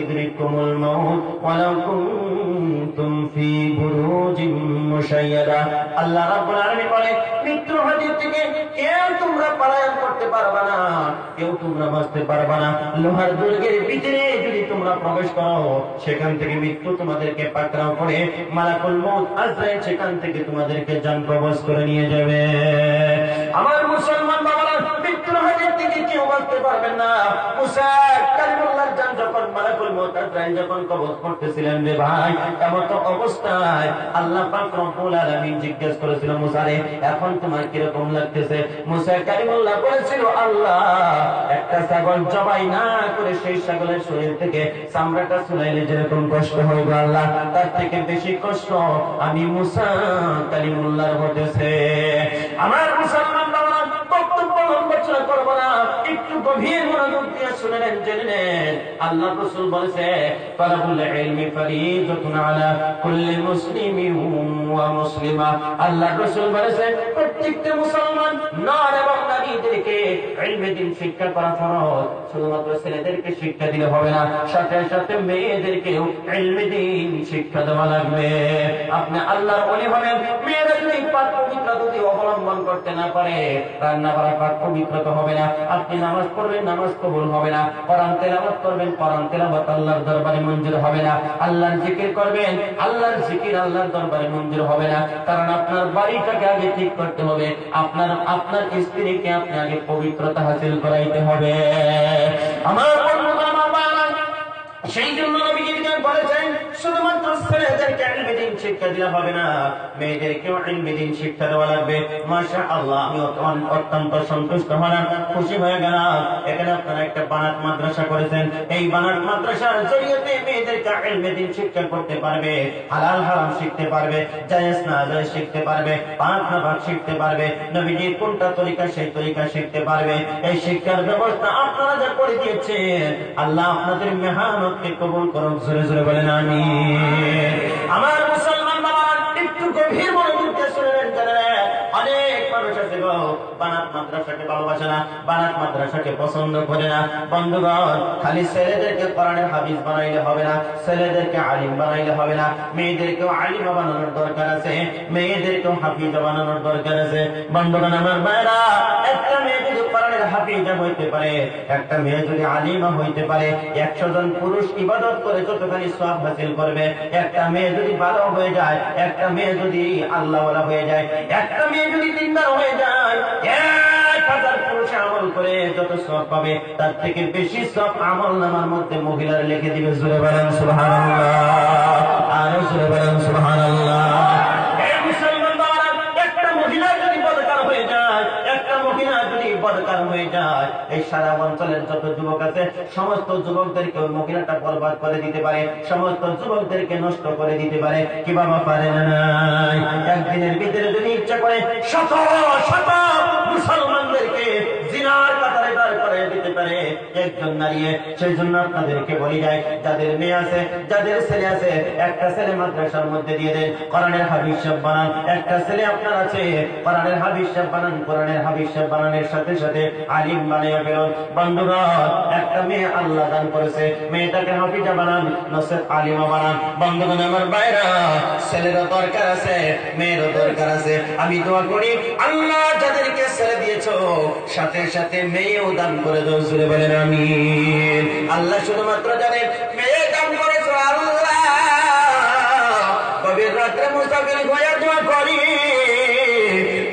ইদরিকুমুল মাউত ওয়ালাউ কুনতুম ফি বুরুজিম মুশাইয়াদা। আল্লাহ রাব্বুল আলামিন বলে মৃত্যুর হাদিস থেকে কেউ তোমরা পলায়ন করতে পারবে না, কেউ তোমরা বাঁচতে পারবে না। লোহার দুর্গের ভিতরে যদি তোমরা প্রবেশ করো সেখান থেকে মৃত্যু তোমাদেরকে পাকড়াও করে মালাকুল মউত আজরাইল সেখান থেকে তোমাদেরকে জান কবজ করে নিয়ে যাবে। আমার মুসলমান বাবারা মৃত্যুর হাদিস থেকে কেউ বাঁচতে পারবেন না। মুসা কালিমুল্লাহর জান যখন মালাকুল মউত আজরাইল যখন কবজ করতেছিলেন রে ভাই, এমন অবস্থায় আল্লাহ পাক রব্বুল আলামিন জিজ্ঞেস করেছিল, মুসা রে এখন তোমার কিরকম লাগতেছে? মুসা কালিমুল্লাহ বলেছিল, আল্লাহ একটা ছাগল জবাই না করে সেই ছাগলের শরীর থেকে চামড়াটা ছুলাইলে যেরকম কষ্ট হইবে আল্লাহ, তার থেকে বেশি কষ্ট আমি মুসা কালিমুল্লাহর হতেছে। আমার মুসলমান বাবারা বক্তব্য লম্বা করবো না, একটু গভীর মনোযোগ দিয়ে শুনে নেন, জেনে নেন। আল্লাহ রাসূল বলেছে, তালাবুল ইলমি ফরিদাতুন আলা কুল্লি মুসলিমিন ওয়া মুসলিমা। আল্লাহ রাসূল বলেছে প্রত্যেকটা মুসলমান নর এবং নারীদেরকে ইলমে দ্বীন শিক্ষা করা ফরজ। শুধুমাত্র ছেলেদেরকে শিক্ষা দিলে হবে না, সাথে সাথে মেয়েদেরকেও ইলমে দ্বীন শিক্ষা দেওয়া লাগবে। আপনি আল্লাহর ওলি হবেন, মেয়েরা যদি পাক পবিত্রতা যদি অবলম্বন করতে না পারে রান্না করা পাক পবিত্রতা হবে না। আপনি নামাজ পড়বেন, নামাজ কবুল হবে না। কোরআন তেলাওয়াত করবেন, কোরআন তেলাওয়াত আল্লাহর দরবারে মঞ্জুর হবে না। আল্লাহর জিকির করবেন, আল্লাহর জিকির আল্লাহর দরবারে মঞ্জুর হবে না। কারণ আপনার বাড়িটাকে আগে ঠিক করতে হবে, আপনার স্ত্রীকে আপনি আগে পবিত্রতা হাসিল করাইতে হবে। আমার বন্ধুরা, সেই জন্য নবীজি বলেছেন শুধুমাত্র ছেলেদেরকে ইলমে দ্বীন শিক্ষা দিলে হবে না, মেয়েদেরকেও ইলমে দ্বীন শিক্ষা দেওয়া লাগবে। মাশাআল্লাহ, আমি অত্যন্ত সন্তুষ্ট হলাম, খুশি হয়ে গেলাম। এখানে আপনারা একটা বানাত মাদ্রাসা করেছেন, এই বানাত মাদ্রাসার জরিয়তে মেয়েদেরকে ইলমে দ্বীন শিক্ষা করতে পারবে, হালাল হারাম শিখতে পারবে, জায়েজ না জায়েজ শিখতে পারবে, পাক না পাক শিখতে পারবে, নবীজির কোনটা তরিকা সেই তরিকা শিখতে পারবে। এই শিক্ষার ব্যবস্থা আপনারা যা করে দিয়েছেন, আল্লাহ আপনাদের মেহনতকে কবুল করুন। জোরে জোরে বলেন আমিন। আমার মুসলমান বাবা একটু গভীর মনোযোগ দিয়ে শুনলেন, জানেন অনেক মানুষ আছে গো বানাত মাদ্রাসাকে ভালোবাসে না, বানাত মাদ্রাসাকে পছন্দ করে না। বন্ধুগণ, খালি ছেলেদেরকে কোরআনের হাফিজ বানাইলে হবে না, ছেলেদেরকে আলিম বানাইলে হবে না, মেয়েদেরকেও আলিমা বানানোর দরকার আছে, মেয়েদেরকেও হাফিজা বানানোর দরকার আছে। বন্ধুগণ আমার ভাইরা, একটা মেয়ে যদি কোরআনের হাফিজা হইতে পারে, একটা মেয়ে যদি আলিমা হইতে পারে, 100 জন পুরুষ ইবাদত করে যতখানি সওয়াব হাসিল করবে। একটা মেয়ে যদি ভালো হয়ে যায়, একটা মেয়ে যদি আল্লাহওয়ালা হয়ে যায়, একটা মেয়ে যদি দিনদার হয়ে যায়, 1000 পুরুষ আমল করে যত সওয়াব পাবে তার থেকে বেশি সওয়াব আমলনামার মধ্যে মহিলার লিখে দিবে। জোরে বলেন সুবহানাল্লাহ, আর জোরে বলেন সুবহানাল্লাহ। এই মুসলমান বাবা, একটা মহিলা যদি বদকার হয়ে যায়, একটা মহিলা যদি বদকার হয়ে যায়, এই সারা অঞ্চলের যত যুবক আছে সমস্ত যুবকদেরকে ওই মহিলাটা বরবাদ করে দিতে পারে, সমস্ত যুবকদেরকে নষ্ট করে দিতে পারে। কি বাবা পারে না? একদিনের ভিতরে যদি ইচ্ছা করে শত শত মুসলমানদেরকে জিনার কাতারে দাঁড় করে দিতে পারে। একজন নারী। সেই জন্য আপনাদেরকে বলি যায়, যাদের মেয়ে আছে, যাদের ছেলে আছে, একটা ছেলে মাদ্রাসার মধ্যে দিয়ে দেন, কোরআনের হাফেজ সাহেব বানান। একটা ছেলে আপনার আছে, কোরআনের হাফেজ সাহেব বানান। কোরআনের হাফেজ সাহেব বানানোর সাথে সাথে আলিম বানাইয়া ফেলুন। বন্ধুগণ, একটা মেয়ে আল্লাহ দান করেছে, মেয়েটাকে হাফিজা বানান, নসেদ আলিমা বানান। বন্ধুগণ আমার ভাইরা, ছেলেরও দরকার আছে, মেয়েরও দরকার আছে। আমি দোয়া করি, আল্লাহ যাদেরকে ছেলে দিয়েছো সাথে সাথে মেয়েও দান করে দাও, জোরে বলেন আমিন। আল্লাহ শুধুমাত্র জানেন মেয়ে দান করেছো আল্লাহ। গভীর রাত্রে মুসাফির হয়ে দোয়া করি,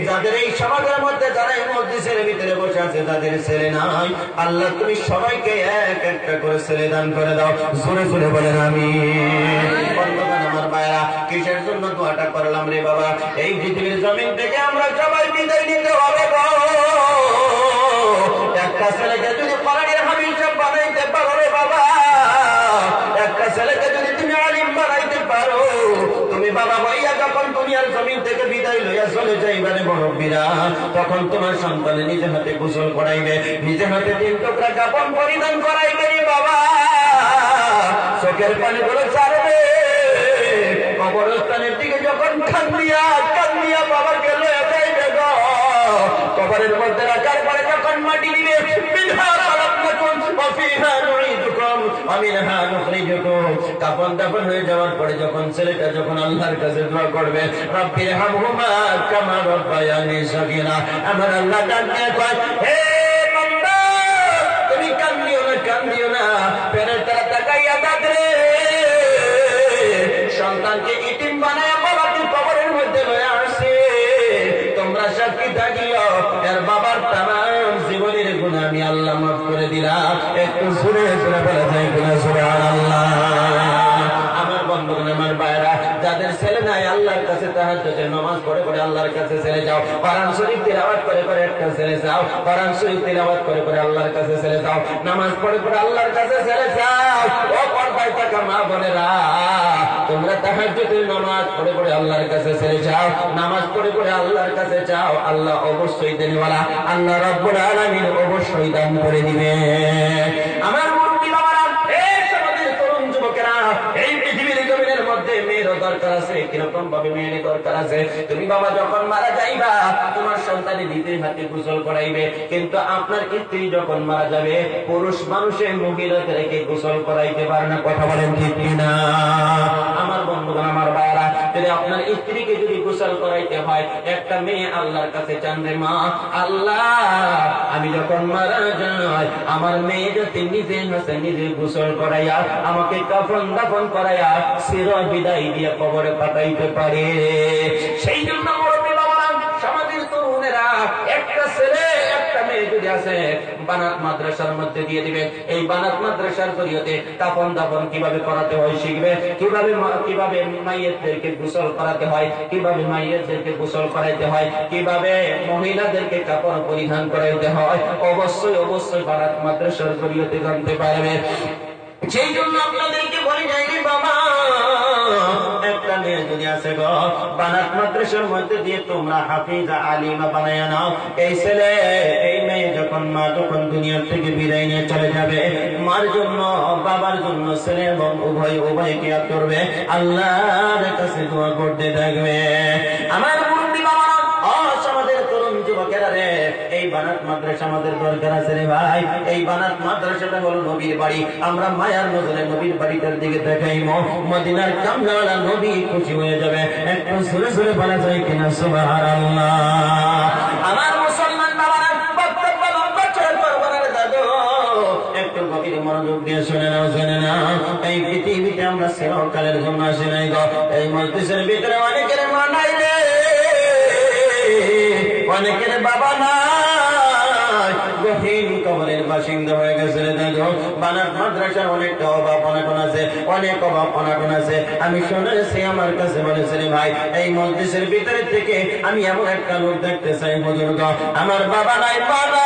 যাদের এই সমাজের মধ্যে, যারা এই মসজিদের ভিতরে বসে আছে, যাদের ছেলে নাই, আল্লাহ তুমি সবাইকে এক একটা করে ছেলে দান করে দাও, জোরে জোরে বলেন আমিন। বন্ধুগণ আমার ভাইরা, কিসের জন্য দোয়াটা করলাম রে বাবা? এই পৃথিবীর জমিন থেকে আমরা সবাই বিদায় নিতে হবে গো। একটা ছেলেকে যদি কোরআনের হাফেজ বানাইতে পারো রে বাবা, একটা ছেলেকে যদি তুমি আলিম বানাইতে পারো, তুমি বাবা ভাইয়া যখন দুনিয়ার জমিন থেকে বিদায় লইয়া চলে যাইবারে মুরব্বীরা, তখন তোমার সন্তানে নিজে হাতে গোসল করাইবে, নিজে হাতে 3 টুকরা কাপড় পরিধান করাইবে রে বাবা। চোখের পানি গুলো ছাড়বে, কবরস্থানের দিকে যখন কান্দিয়া কান্দিয়া বাবাকে লইয়া যাইবে গো, কবরের মধ্যে রাখার পরে যখন মাটি দিবে, বিধা খালাকনাকুম ওয়া ফিহা নুঈদুকুম ওয়া মিনহা নুখরিজুকুম। কাফন দাফন হয়ে যাওয়ার পরে যখন ছেলেটা যখন আল্লাহর কাছে দোয়া করবে, রব্বিরহামহুমা কামা রাব্বায়ানি সগীরা, আমার আল্লাহ ডাকে কয়, হে বান্দা তুমি কান্দিও না, কান্দিও না, ফেরেশতারা তাকাইয়া ডাকরে, সন্তানকে ইতিম বানায়া বাবাকে কবরের মধ্যে লয়ে আসে, তোমরা সাক্ষী থাকিও, এর বাবার তামাম জীবনের গুনাহ আমি আল্লাহ মাফ করে দিলাম। একটু জোরে জোরে বলা যায় কিনা সুবহানাল্লাহ। আমার বন্ধুগণ আমার ভাইরা, যাদের ছেলে নাই, আল্লাহর কাছে তাহাজ্জুদের নামাজ পড়ে পড়ে আল্লাহর কাছে ছেলে যাও, কোরআন শরীফ তিলাওয়াত করে করে একটা ছেলে যাও, কোরআন শরীফ তিলাওয়াত করে করে আল্লাহর কাছে ছেলে যাও, নামাজ পড়ে পড়ে আল্লাহর কাছে ছেলে যাও। ও পর্দায় থাকা মা বোনেরা, তোমরা তাহাজ্জুদের নামাজ পড়ে পড়ে আল্লাহর কাছে ছেলে যাও, নামাজ পড়ে পড়ে আল্লাহর কাছে যাও, আল্লাহ অবশ্যই দেনওয়ালা, আল্লাহ রাব্বুল আলামিন অবশ্যই দান করে দিবে। আমার মুরব্বি বাবারা, এই সমাজের তরুণ যুবকেরা, এই পৃথিবীর জমিনের মধ্যে মেয়েরও দরকার আছে, কিরকম ভাবে মেয়েরই দরকার আছে। তুমি বাবা যখন মারা যাইবা, তোমার সন্তানে নিজের হাতে গোসল করাইবে, কিন্তু আপনার স্ত্রী যখন মারা যাবে, পুরুষ মানুষের মহিলাদেরকে গোসল করাইতে পারে না। কথা বলেন ঠিক কিনা? আমার বন্ধুগণ আমার ভাইরা, যদি আপনার স্ত্রীকে যদি গোসল করাইতে হয়, একটা মেয়ে আল্লাহর কাছে চান রে মা, আল্লাহ আমি যখন মারা যাই, আমার মেয়ে যদি নিজে হাতে নিজে গোসল করাইয়া আমাকে কাফন দাফন করাইয়া চির বিদায় দিয়ে কবরে পাঠাইতে পারে। সেই জন্য মুরব্বি বাবারা, সমাজের তরুণেরা, একটা ছেলে একটা মেয়ে যদি আছে, বানাত মাদ্রাসার মধ্যে দিয়ে দিবে। এই বানাত মাদ্রাসার জরিয়তে কাফন দাফন কিভাবে করাতে হয় শিখবে, কিভাবে মাইয়েতদেরকে গোসল করাতে হয়, কিভাবে মাইয়েতদেরকে গোসল করাইতে হয়, কিভাবে মহিলাদেরকে কাপড় পরিধান করাইতে হয়, অবশ্যই অবশ্যই বানাত মাদ্রাসার জরিয়তে জানতে পারবে। সেই জন্য আপনাদেরকে বলি যাইনি বাবা, একটা মেয়ে যদি আছে গো, বানাত মাদ্রাসার মধ্যে দিয়ে তোমরা হাফিজা আলিমা বানায়া নাও। এই ছেলে এই মেয়ে যখন মা যখন দুনিয়ার থেকে বিদায় নিয়ে চলে যাবে, মার জন্য বাবার জন্য ছেলে এবং উভয় কি করবে? আল্লাহর কাছে দোয়া করতে থাকবে। আমার মুরব্বি বাবা, সমাজের তরুণ যুবকেরা রে, এই বানাত মাদ্রাসা আমাদের দরকার আছে রে ভাই। এই বানাত মাদ্রাসাটা হলো নবীর বাড়ি। আমরা মায়ার নজরে নবীর বাড়িটার দিকে দেখাইমো, মদিনার কামলাওয়ালা নবী খুশি হয়ে যাবে। একটু সুরে সুরে বলা যায় কিনা সুবহানাল্লাহ। আমার মুসলমান বাবারা, বক্তব্য লম্বা চড় করবার দাদু, একটু গভীর মনোযোগ দিয়ে শুনে নাও, শুনে নাও। এই পৃথিবীতে আমরা চিরকালের জন্য আসি নাই গো। এই মজলিসের ভিতরে অনেকের মা নাই রে, অনেকের বাবা নাই, গহীন কবরের বাসিন্দা হয়ে গেছে রে দাদু। বানাত মাদ্রাসার অনেকটা অভাব অনাটন আছে, অনেক অভাব অনাটন আছে। আমি শুনেছি, আমার কাছে বলেছে রে ভাই, এই মজলিসের ভিতরে থেকে আমি এমন একটা লোক দেখতে চাই হুজুর গো, আমার বাবা নাই, বাবা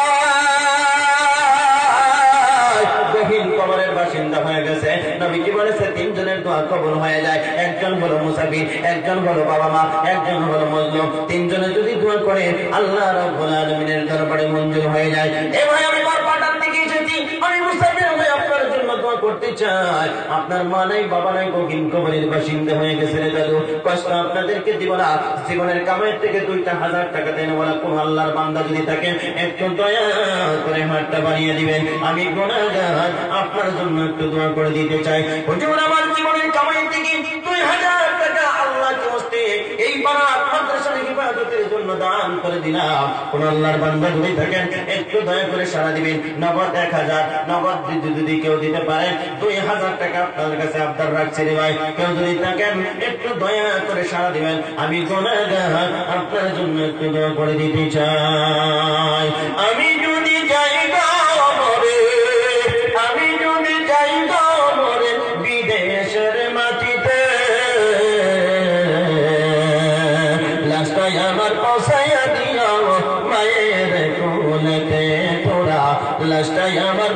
গহীন কবরের বাসিন্দা হয়ে গেছে। নবী কি বলেছে? 3 জনের দোয়া কবুল হয়ে যায়। একজন হলো মুসাফির, একজন হলো বাবা মা, একজন হলো মজলুম। 3 জনে যদি দোয়া করে আল্লাহ রাব্বুল আলামিনের দরবারে মঞ্জুর হয়ে যায়। এ ভাই, আমি বরপাটার থেকে এসেছি, আমি
চাই। আপনার মা নাই, বাবা নাই, গহীন কবরের বাসিন্দা হয়ে গেছে রে দাদু, কষ্ট আপনাদেরকে দিব না। জীবনের কামাই থেকে 2,000 টাকা দেন বলা কোন আল্লাহর বান্দা যদি থাকেন, একটু দয়া করে হাতটা বাড়িয়ে দিবেন। আমি গুনাহগার, আপনার জন্য একটু দোয়া করে দিতে চাই। হুজুর, আমার জীবনের কামাই থেকে 2,000 টাকা আল্লাহকে হস্তে এই বারাত মাদ্রাসার ইবাদতের জন্য দান করে দিলাম। কোন আল্লাহর বান্দা যদি থাকেন, একটু দয়া করে সাড়া দিবেন। নগদ 1,000, নগদ যদি কেউ দিতে পারে, 2,000 টাকা আপনার কাছে আবদার রাখছি রে ভাই। কেউ যদি থাকেন, একটু দয়া করে সাড়া দিবেন। আমি গুনাহগার, আপনার জন্য একটু দোয়া করে দিতে চাই। আমি যদি যাই মরে, আমি যদি যাই মরে বিদেশের মাটিতে, লাশটাই আমার পৌঁছাইয়া দিও মায়ের কোলেতে তোরা, লাশটাই আমার